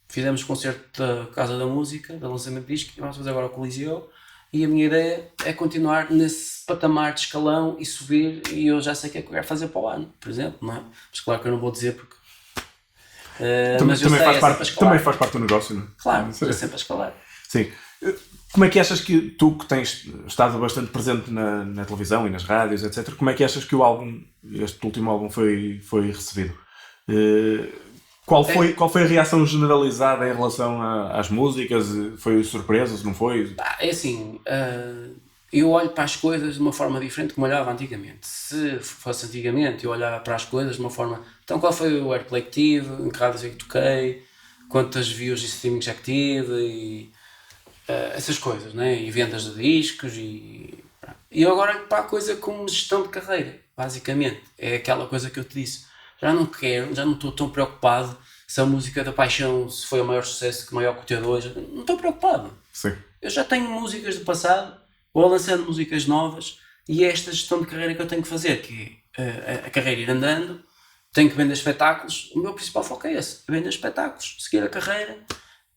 fizemos concerto da Casa da Música, da lançamento de disco, e vamos fazer agora o Coliseu. E a minha ideia é continuar nesse patamar de escalão e subir, e eu já sei o que é que eu quero fazer para o ano, por exemplo, não é? Mas claro que eu não vou dizer porque... também faz parte do negócio, não é? Claro, é sempre a escalar. Sim. Como é que achas que tu, que tens estado bastante presente na televisão e nas rádios, etc., como é que achas que o álbum, este último álbum, foi recebido? Qual foi a reação generalizada em relação às músicas? Foi surpresas, não foi? É assim, eu olho para as coisas de uma forma diferente como olhava antigamente. Se fosse antigamente, eu olhava para as coisas de uma forma... Então, qual foi o airplay que tive, em que rádios é que toquei, quantas views e streaming já que tive, e essas coisas, né? E vendas de discos, e eu agora olho para a coisa como gestão de carreira, basicamente. É aquela coisa que eu te disse. Já não estou tão preocupado se a música da paixão se foi o maior sucesso, que maior que o teu hoje. Não estou preocupado. Sim. Eu já tenho músicas do passado, vou lançando músicas novas, e é esta gestão de carreira que eu tenho que fazer, que é a carreira ir andando, tenho que vender espetáculos. O meu principal foco é esse, vender espetáculos, seguir a carreira,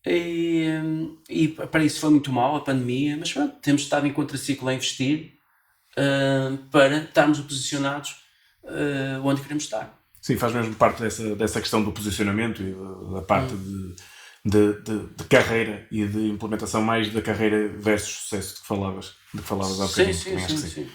e para isso foi muito mal a pandemia, mas pronto, temos estado em contraciclo a investir para estarmos posicionados onde queremos estar. Sim, faz mesmo parte dessa questão do posicionamento e da parte de carreira e de implementação, mais da carreira versus sucesso de que falavas há bocadinho. Sim.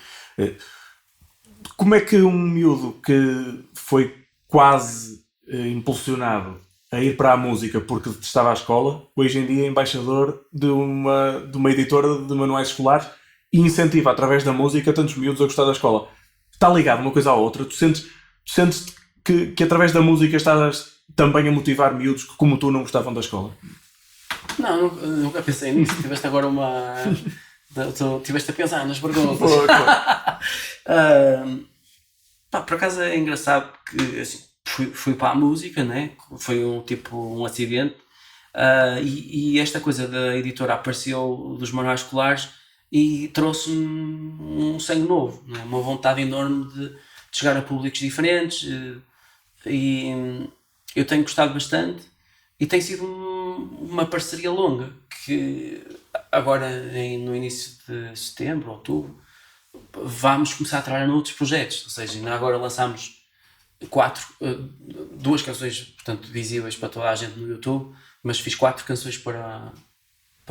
Como é que um miúdo que foi quase impulsionado a ir para a música porque detestava a escola, hoje em dia é embaixador de uma editora de manuais escolares e incentiva através da música tantos miúdos a gostar da escola? Está ligado uma coisa à outra? Tu sentes que através da música estás também a motivar miúdos que, como tu, não gostavam da escola? Não, nunca pensei nisso. Tiveste agora tiveste a pensar nas perguntas. Por acaso é engraçado que assim, fui para a música, né? Foi um acidente, e esta coisa da editora apareceu dos manuais escolares e trouxe-me um sangue novo, né? Uma vontade enorme de chegar a públicos diferentes, e eu tenho gostado bastante, e tem sido uma parceria longa, que agora no início de setembro, outubro, vamos começar a trabalhar noutros projetos. Ou seja, ainda agora lançámos 2 canções, portanto, visíveis para toda a gente no YouTube, mas fiz 4 canções para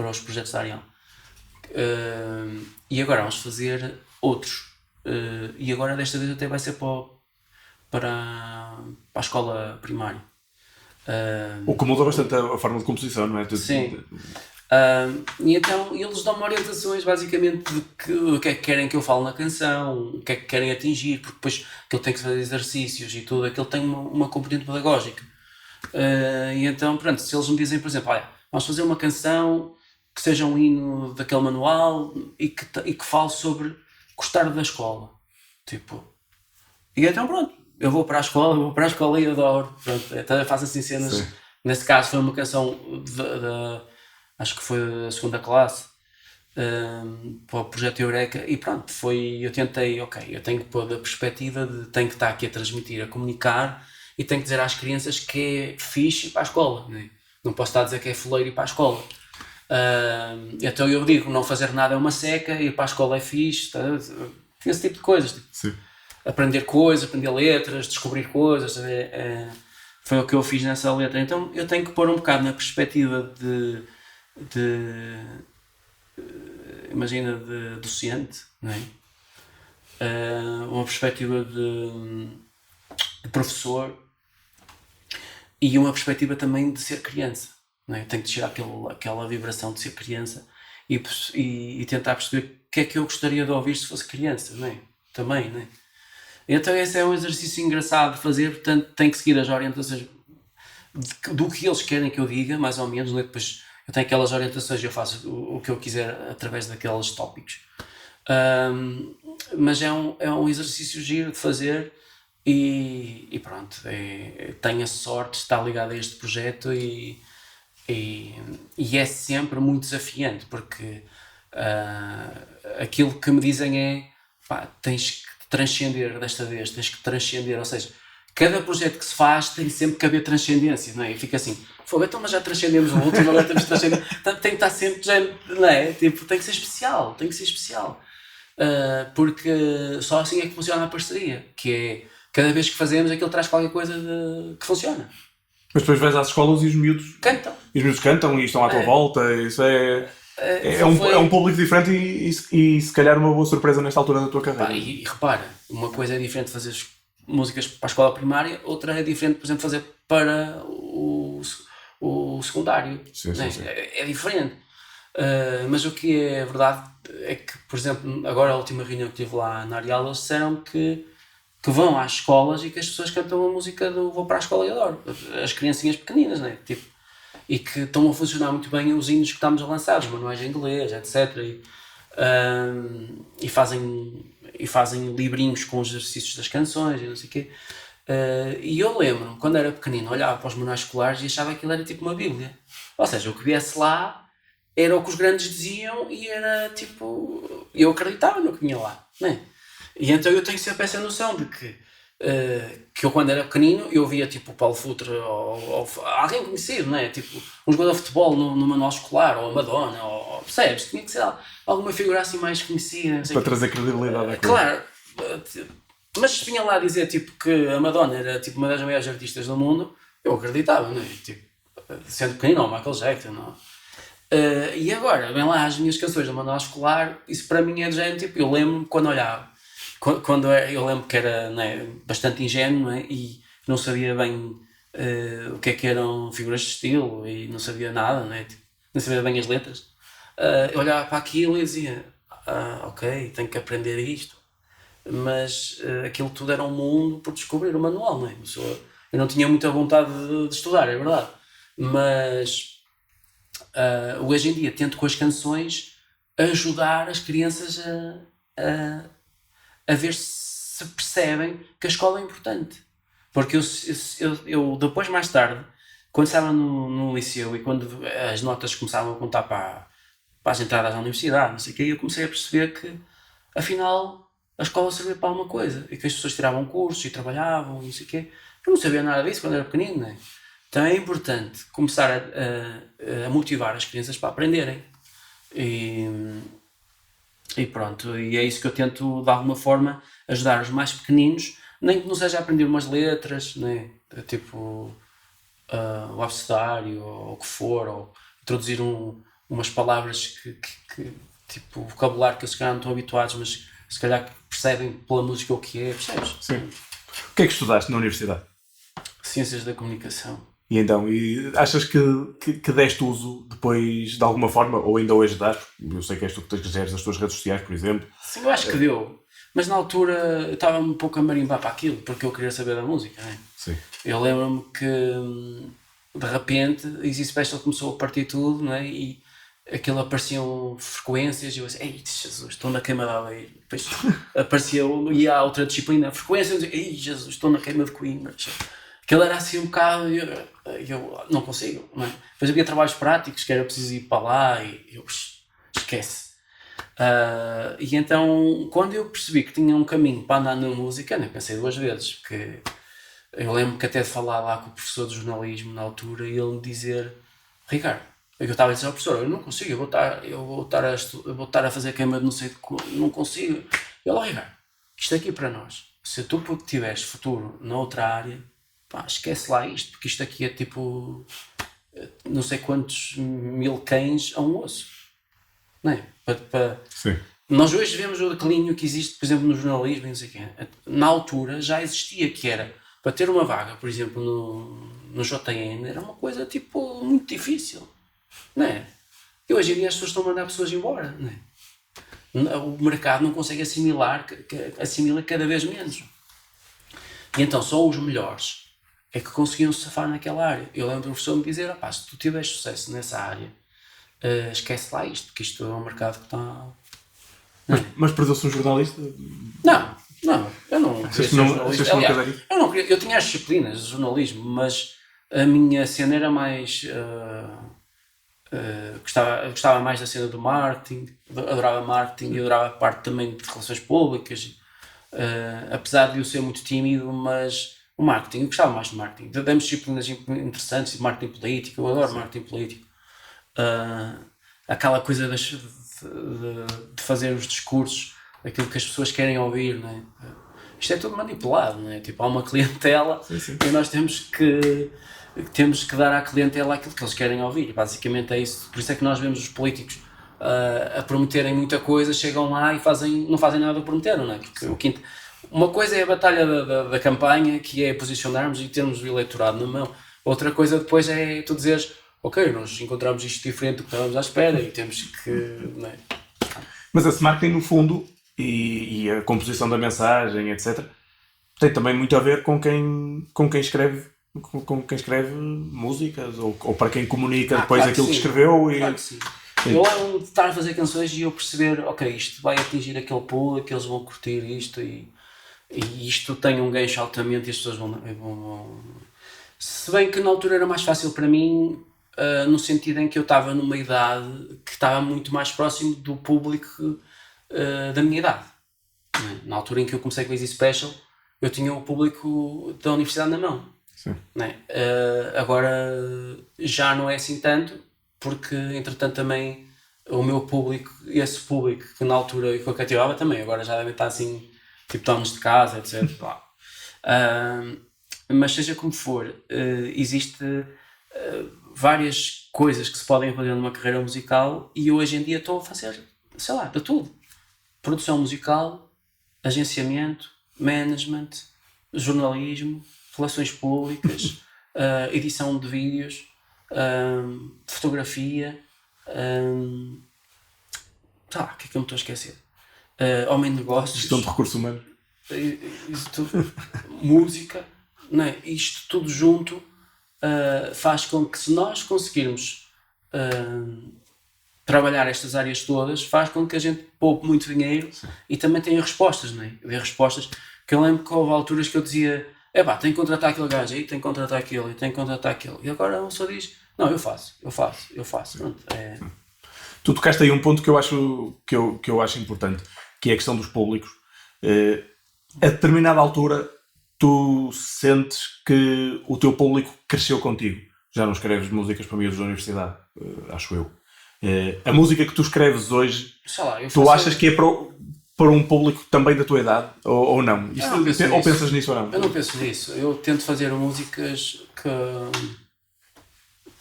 os projetos da Ariel. E agora vamos fazer outros. E agora desta vez até vai ser para a escola primária. O que muda bastante a forma de composição, não é? Sim. E então eles dão-me orientações basicamente do que é que querem que eu fale na canção, o que é que querem atingir, porque depois aquilo tem que fazer exercícios e tudo, aquilo tem uma componente pedagógica. E então, pronto, se eles me dizem, por exemplo, olha, vamos fazer uma canção que seja um hino daquele manual e que fale sobre gostar da escola, tipo, e então pronto, eu vou para a escola e adoro, pronto, então faço assim cenas. Sim. Nesse caso foi uma canção acho que foi a 2ª classe, para o projeto Eureka, e pronto, eu tentei, eu tenho que pôr da perspectiva de tenho que estar aqui a transmitir, a comunicar, e tenho que dizer às crianças que é fixe ir para a escola, né? Não posso estar a dizer que é foleiro ir para a escola. Então eu digo, não fazer nada é uma seca, ir para a escola é fixe, tá? Esse tipo de coisas, Sim. Aprender coisas, aprender letras, descobrir coisas, foi o que eu fiz nessa letra. Então eu tenho que pôr um bocado na perspectiva imagina, de docente, não é? uma perspectiva de professor e uma perspectiva também de ser criança, não é? Tenho que tirar aquela vibração de ser criança e tentar perceber o que é que eu gostaria de ouvir se fosse criança, não é? Também, não é? Então esse é um exercício engraçado de fazer, portanto tem que seguir as orientações do que eles querem que eu diga, mais ou menos, não é? Depois eu tenho aquelas orientações e eu faço o que eu quiser através daqueles tópicos. Mas é um exercício giro de fazer e pronto, tenho a sorte de estar ligado a este projeto e é sempre muito desafiante porque aquilo que me dizem é pá, tens que transcender desta vez, tens que transcender, ou seja, cada projeto que se faz tem sempre que haver transcendência, não é? E fica assim, então mas já transcendemos o último, agora temos que transcender, tem que estar sempre, não é? Tipo, tem que ser especial, porque só assim é que funciona a parceria, que é, cada vez que fazemos aquilo traz qualquer coisa que funciona. Mas depois vais às escolas e os miúdos cantam. E os miúdos cantam e estão à tua volta, isso é um público diferente e se calhar uma boa surpresa nesta altura da tua carreira. Pá, e repara, uma coisa é diferente fazer músicas para a escola primária, outra é diferente, por exemplo, fazer para o secundário. Sim. É diferente. Mas o que é verdade é que, por exemplo, agora a última reunião que tive lá na Areal, eles disseram que vão às escolas e que as pessoas cantam a música do Vou para a Escola e Adoro. As criancinhas pequeninas, né? Tipo, e que estão a funcionar muito bem os hinos que estamos a lançar, os manuais em inglês, etc. E fazem livrinhos com os exercícios das canções e não sei o quê. E eu lembro-me, quando era pequenino, olhava para os manuais escolares e achava que aquilo era tipo uma bíblia. Ou seja, o que viesse lá era o que os grandes diziam e era tipo... Eu acreditava no que vinha lá, não é? E então eu tenho sempre essa noção de que eu quando era pequenino eu via tipo o Paulo Futre ou alguém conhecido, não é? Tipo um jogador de futebol no manual escolar, ou a Madonna, ou percebes? Tinha que ser alguma figura assim mais conhecida. Para trazer credibilidade à coisa. Claro, mas vinha lá dizer tipo que a Madonna era tipo uma das maiores artistas do mundo, eu acreditava, não é? Tipo, sendo pequenino, ou Michael Jackson, não. E agora, vem lá as minhas canções do manual escolar, isso para mim é de género, tipo, eu lembro-me quando olhava. Eu lembro que era, né, bastante ingênuo, né, e não sabia bem o que eram figuras de estilo e não sabia nada, né, tipo, não sabia bem as letras. Eu olhava para aquilo e dizia, ok, tenho que aprender isto. Mas aquilo tudo era um mundo por descobrir o manual, não é? Eu não tinha muita vontade de estudar, é verdade. Mas hoje em dia tento com as canções ajudar as crianças a ver se percebem que a escola é importante. Porque eu depois, mais tarde, quando estava no liceu e quando as notas começavam a contar para as entradas à universidade, não sei o quê, eu comecei a perceber que, afinal, a escola servia para alguma coisa e que as pessoas tiravam cursos e trabalhavam, não sei o quê. Eu não sabia nada disso quando era pequenino, não é? Então é importante começar a motivar as crianças para aprenderem. E pronto, e é isso que eu tento de alguma forma ajudar os mais pequeninos, nem que não seja a aprender umas letras, né? Tipo o abecedário ou o que for, ou introduzir umas palavras que tipo vocabulário que eles se calhar não estão habituados, mas se calhar percebem pela música o que é, percebes? Sim. O que é que estudaste na universidade? Ciências da Comunicação. E então, achas que deste uso depois de alguma forma, ou ainda hoje dás? Eu sei que és tu que geres as tuas redes sociais, por exemplo. Sim, eu acho que deu. Mas na altura eu estava um pouco a marimbar para aquilo, porque eu queria saber da música, não é? Sim. Eu lembro-me que de repente a Easy Special começou a partir tudo, não é? E aquilo apareciam frequências e eu disse, ei Jesus, estou na queima da Aveiro. Depois e há outra disciplina, frequências, ei Jesus, estou na queima de Coimbra. Aquilo era assim um bocado, eu não consigo, não é? Depois havia trabalhos práticos que era preciso ir para lá e eu esquece. E então, quando eu percebi que tinha um caminho para andar na música, nem pensei duas vezes, porque eu lembro que até de falar lá com o professor de jornalismo na altura e ele me dizer, Ricardo, eu estava a dizer ao professor, eu não consigo, eu vou estar a fazer queima de não sei de como, não consigo. E ele, Ricardo, isto aqui para nós, se tu tiveres futuro noutra área, pá, esquece lá isto, porque isto aqui é tipo não sei quantos mil cães a um osso, não é? Nós hoje vemos o declínio que existe, por exemplo, no jornalismo e não sei o quê. Na altura já existia, que era, para ter uma vaga, por exemplo, no JN, era uma coisa, tipo, muito difícil, não é? E hoje em dia as pessoas estão a mandar pessoas embora, não é? O mercado não consegue assimilar, assimila cada vez menos. E então só os melhores é que conseguiam se safar naquela área. Eu lembro do professor me dizer, se tu tiveres sucesso nessa área, esquece lá isto, porque isto é um mercado que está... Mas perdeu-se um jornalista? Não, eu não queria ser jornalista. Aliás, eu tinha as disciplinas de jornalismo, mas a minha cena era mais... gostava mais da cena do marketing, adorava marketing e adorava a parte também de relações públicas, apesar de eu ser muito tímido, mas o marketing, eu gostava mais de marketing. Demos disciplinas interessantes de marketing político, eu adoro marketing político. Aquela coisa de fazer os discursos, aquilo que as pessoas querem ouvir, não é? Isto é tudo manipulado, não é? Tipo, há uma clientela e nós temos que dar à clientela aquilo que eles querem ouvir. Basicamente é isso. Por isso é que nós vemos os políticos a prometerem muita coisa, chegam lá e não fazem nada do que prometeram, não é? Porque uma coisa é a batalha da campanha, que é posicionarmos e termos o eleitorado na mão. Outra coisa depois é tu dizeres, ok, nós encontramos isto diferente do que estávamos à espera e temos que... Não é? Mas esse marketing, no fundo, e a composição da mensagem, etc., tem também muito a ver com quem escreve músicas, ou para quem comunica depois claro aquilo que escreveu. Claro que sim. Eu lembro de estar a fazer canções e eu perceber, ok, isto vai atingir aquele público, que eles vão curtir isto e isto tem um gancho altamente e as pessoas vão... Se bem que na altura era mais fácil para mim, no sentido em que eu estava numa idade que estava muito mais próximo do público da minha idade. Na altura em que eu comecei com o Easy Special, eu tinha o público da universidade na mão. Sim. Agora já não é assim tanto, porque entretanto também o meu público, esse público que na altura que eu cativava também, agora já deve estar assim, tipo donos de casa, etc. Mas seja como for, existe várias coisas que se podem fazer numa carreira musical e eu hoje em dia estou a fazer, sei lá, de tudo. Produção musical, agenciamento, management, jornalismo, relações públicas, edição de vídeos, fotografia, o que é que eu me estou a esquecer? Homem de negócios, gestão de recursos humanos, isso tudo, música, não é? Isto tudo junto faz com que, se nós conseguirmos trabalhar estas áreas todas, faz com que a gente poupe muito dinheiro. Sim. E também tenha respostas, não é? Ver respostas, que eu lembro que houve alturas que eu dizia, tem que contratar aquele gajo, aí tem que contratar aquele, e tem que contratar aquele. E agora a pessoa diz, não, eu faço. Pronto, Tu tocaste aí um ponto que eu acho importante, que é a questão dos públicos. A determinada altura, tu sentes que o teu público cresceu contigo. Já não escreves músicas para miúdos da universidade, acho eu. A música que tu escreves hoje, tu achas que é para um público também da tua idade, ou não? Ou pensas nisso ou não? Eu não penso nisso. Eu tento fazer músicas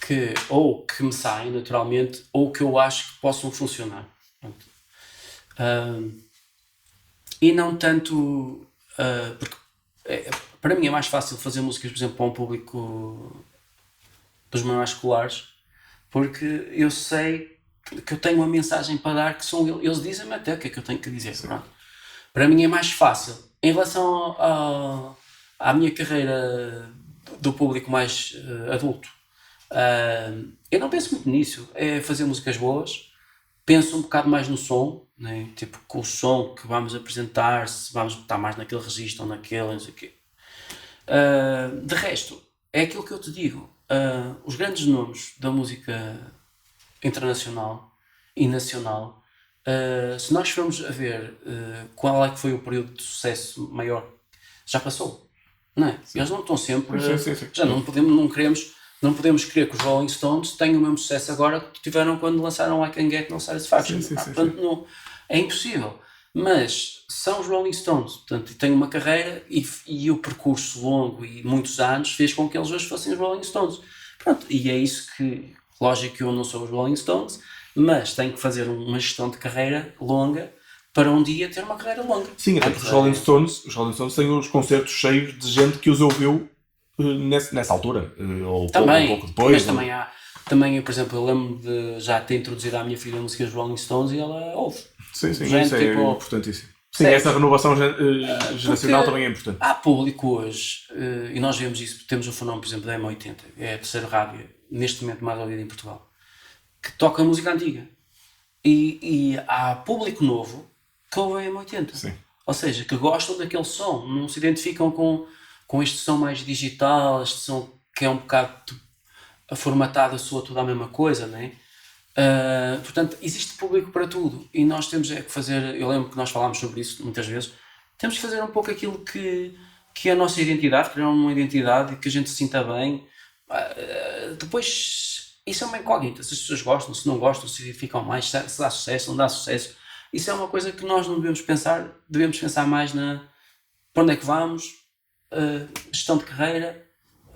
que ou que me saem naturalmente, ou que eu acho que possam funcionar. E não tanto... porque para mim é mais fácil fazer músicas, por exemplo, para um público dos manuais escolares, porque eu sei que eu tenho uma mensagem para dar, que são eles dizem-me até o que é que eu tenho que dizer. Para mim é mais fácil. Em relação à minha carreira do público mais adulto, eu não penso muito nisso. É fazer músicas boas, penso um bocado mais no som, né? Tipo, com o som que vamos apresentar, se vamos estar mais naquele registro ou naquele, não sei o quê. De resto, é aquilo que eu te digo. Os grandes nomes da música internacional e nacional, se nós formos a ver qual é que foi o período de sucesso maior, já passou, não é? Sim. Eles não estão sempre... Sim. Já não podemos querer que os Rolling Stones tenham o mesmo sucesso agora que tiveram quando lançaram I Can Get No Satisfaction. Portanto, não, é impossível. Mas são os Rolling Stones, portanto, têm uma carreira e o percurso longo e muitos anos fez com que eles hoje fossem os Rolling Stones. Pronto, e é isso que, lógico que eu não sou os Rolling Stones, mas tenho que fazer uma gestão de carreira longa para um dia ter uma carreira longa. Sim, até porque os Rolling Stones têm os concertos cheios de gente que os ouviu nessa altura, ou também, um pouco depois. Mas também, por exemplo, eu lembro de já ter introduzido à minha filha a música dos Rolling Stones e ela ouve. Sim, gente, isso é importantíssimo. Sim, essa renovação geracional também é importante. Há público hoje, e nós vemos isso, temos um fenómeno, por exemplo, da M80, é a terceira rádio, neste momento mais ouvida em Portugal, que toca música antiga. E há público novo que ouve a M80. Sim. Ou seja, que gostam daquele som, não se identificam com este som mais digital, este som que é um bocado formatado, soa tudo a mesma coisa, não é? Portanto, existe público para tudo e nós temos que fazer, eu lembro que nós falámos sobre isso muitas vezes, temos que fazer um pouco aquilo que é a nossa identidade, criar uma identidade e que a gente se sinta bem. Depois, isso é uma incógnita, se as pessoas gostam, se não gostam, se identificam mais, se dá sucesso, não dá sucesso. Isso é uma coisa que nós não devemos pensar mais para onde é que vamos, gestão de carreira,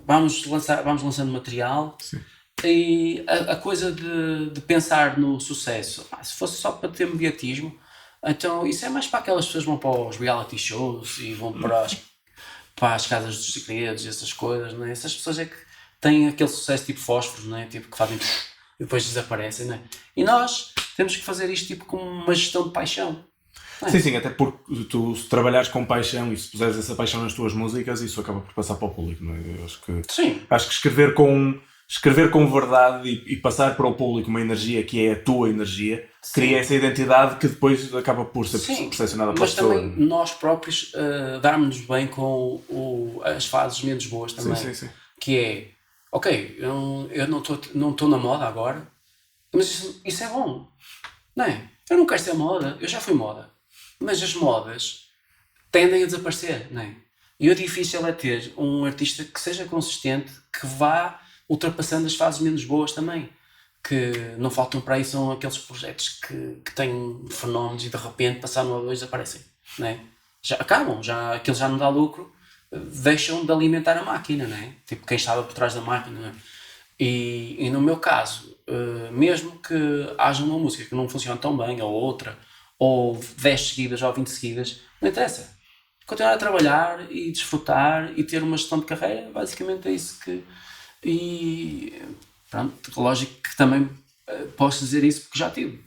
vamos lançando material. Sim. E a coisa de pensar no sucesso, se fosse só para ter mediatismo, então isso é mais para aquelas pessoas que vão para os reality shows e vão para as casas dos segredos e essas coisas, não é? Essas pessoas é que têm aquele sucesso tipo fósforos, não é? Tipo que fazem e depois desaparecem, não é? E nós temos que fazer isto tipo como uma gestão de paixão. É. Sim, até porque tu, se trabalhares com paixão e se puseres essa paixão nas tuas músicas, isso acaba por passar para o público, não é? Eu acho que escrever com verdade e passar para o público uma energia que é a tua energia, cria essa identidade que depois acaba por ser percepcionada para a pessoa. Mas também nós próprios darmos-nos bem com as fases menos boas também. Sim. Que é, ok, eu não estou na moda agora, mas isso é bom, não é? Eu não quero ser moda, eu já fui moda, mas as modas tendem a desaparecer, não é? E o difícil é ter um artista que seja consistente, que vá ultrapassando as fases menos boas também, que não faltam para aí, são aqueles projetos que têm fenómenos e de repente, passar 1 ou 2, desaparecem, não é? Já acabam, aquilo já não dá lucro, deixam de alimentar a máquina, não é? Tipo, quem estava por trás da máquina, não é? E no meu caso, mesmo que haja uma música que não funcione tão bem, ou outra, ou 10 seguidas ou 20 seguidas, não interessa. Continuar a trabalhar e desfrutar e ter uma gestão de carreira, basicamente é isso que... E pronto, lógico que também posso dizer isso porque já tive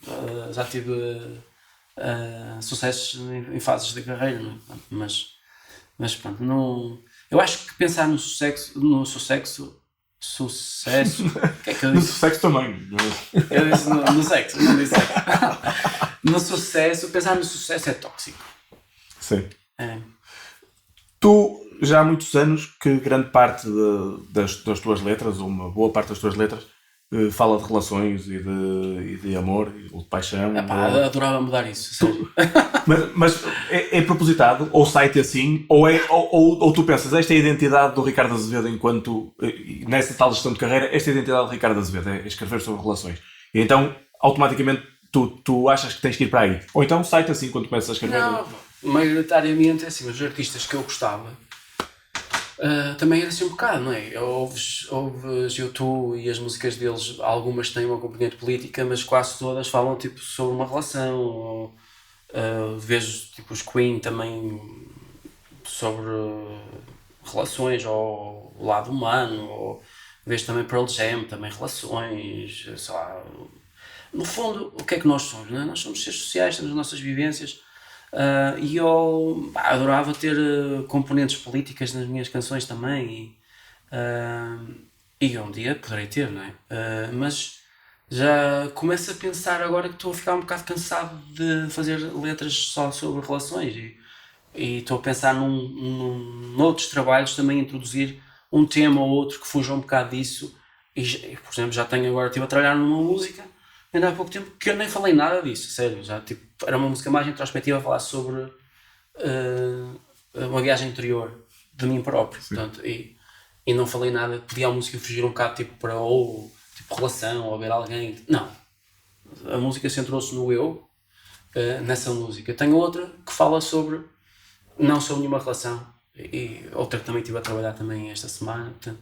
sucessos em fases da carreira, não é? Mas pronto, não, eu acho que pensar no sucesso que é que eu disse? No sucesso também. Eu disse no sexo, não disse sexo. No sucesso, pensar no sucesso é tóxico. Sim. É. Tu, já há muitos anos que grande parte das tuas letras, ou uma boa parte das tuas letras, fala de relações e de amor, ou de paixão. Adorava mudar isso, sério. Mas é propositado, ou sai-te assim, ou tu pensas, esta é a identidade do Ricardo Azevedo enquanto, nessa tal gestão de carreira, esta é a identidade do Ricardo Azevedo, é escrever sobre relações. E então, automaticamente, tu achas que tens que ir para aí. Ou então sai-te assim quando começas a escrever. Não, maioritariamente é assim, os artistas que eu gostava também era assim um bocado, não é? Ouves U2 e as músicas deles, algumas têm uma componente política, mas quase todas falam tipo sobre uma relação, ou vejo tipo os Queen também sobre relações ou o lado humano, ou vejo também Pearl Jam, também relações, sei lá. No fundo, o que é que nós somos, não é? Nós somos seres sociais, temos as nossas vivências. E eu adorava ter componentes políticas nas minhas canções também e um dia poderei ter, não é? Mas já começo a pensar agora que estou a ficar um bocado cansado de fazer letras só sobre relações e estou a pensar noutros trabalhos também introduzir um tema ou outro que fuja um bocado disso e por exemplo, já tenho agora, estive a trabalhar numa música ainda há pouco tempo que eu nem falei nada disso, sério, já tipo, era uma música mais introspectiva a falar sobre uma viagem interior de mim próprio, portanto, e não falei nada, podia a música fugir um bocado tipo para ou tipo relação, ou ver alguém, não, a música centrou-se no eu, nessa música. Tenho outra que fala sobre, não sobre nenhuma relação, e outra que também estive a trabalhar também esta semana, portanto,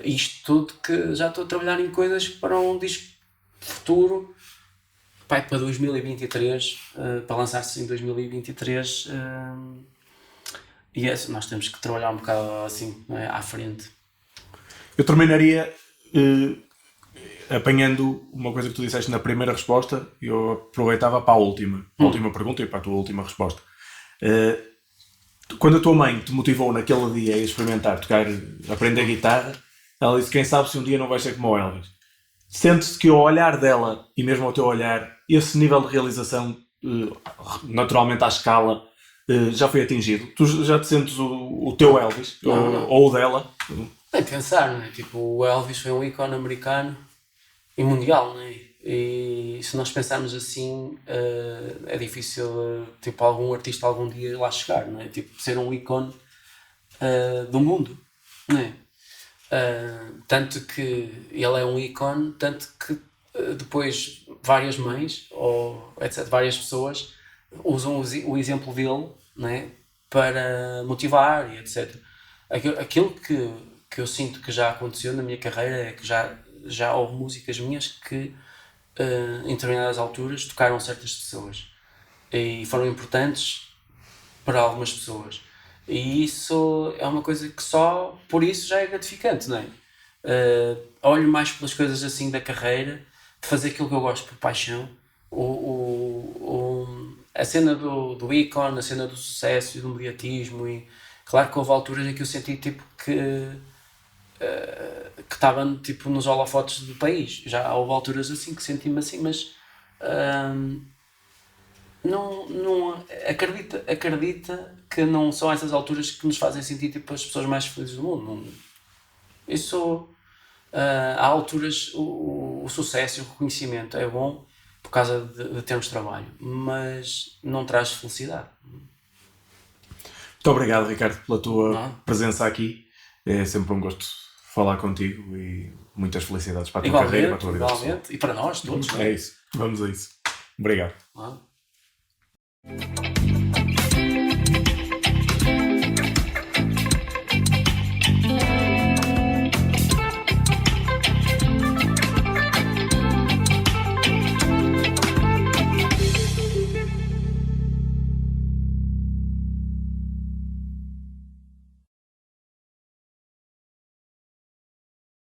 isto tudo que já estou a trabalhar em coisas para um disco futuro, pai, para 2023, para lançar-se em 2023, e nós temos que trabalhar um bocado assim, não é, à frente. Eu terminaria apanhando uma coisa que tu disseste na primeira resposta, e eu aproveitava para a última pergunta e para a tua última resposta. Quando a tua mãe te motivou naquele dia a experimentar aprender guitarra, ela disse: quem sabe se um dia não vais ser como o Elvis. Sentes-te que ao olhar dela, e mesmo ao teu olhar, esse nível de realização, naturalmente à escala, já foi atingido? Tu já te sentes o teu Elvis? Não. Ou o dela? Nem pensar, não é? Tipo, o Elvis foi um ícone americano e mundial, não é? E se nós pensarmos assim, é difícil, tipo, algum artista algum dia lá chegar, não é? Tipo, ser um ícone do mundo, não é? Tanto que ele é um ícone, tanto que depois várias mães, ou etc., várias pessoas usam o exemplo dele, não é? Para motivar e etc. Aquilo que eu sinto que já aconteceu na minha carreira é que já houve músicas minhas que em determinadas alturas tocaram certas pessoas e foram importantes para algumas pessoas, e isso é uma coisa que só por isso já é gratificante, não é? Olho mais pelas coisas assim da carreira, de fazer aquilo que eu gosto por paixão, a cena do ícone, a cena do sucesso e do mediatismo. E claro que houve alturas em que eu senti tipo que estava tipo nos holofotes do país. Já houve alturas assim que senti-me assim, mas não acredita que não são essas alturas que nos fazem sentir tipo as pessoas mais felizes do mundo. Isso, há alturas, o sucesso e o reconhecimento é bom por causa de termos trabalho, mas não traz felicidade. Muito obrigado, Ricardo, pela tua presença aqui. É sempre um gosto falar contigo e muitas felicidades para a tua carreira e para a tua vida pessoal. Igualmente, e para nós todos. É isso, vamos a isso. Obrigado.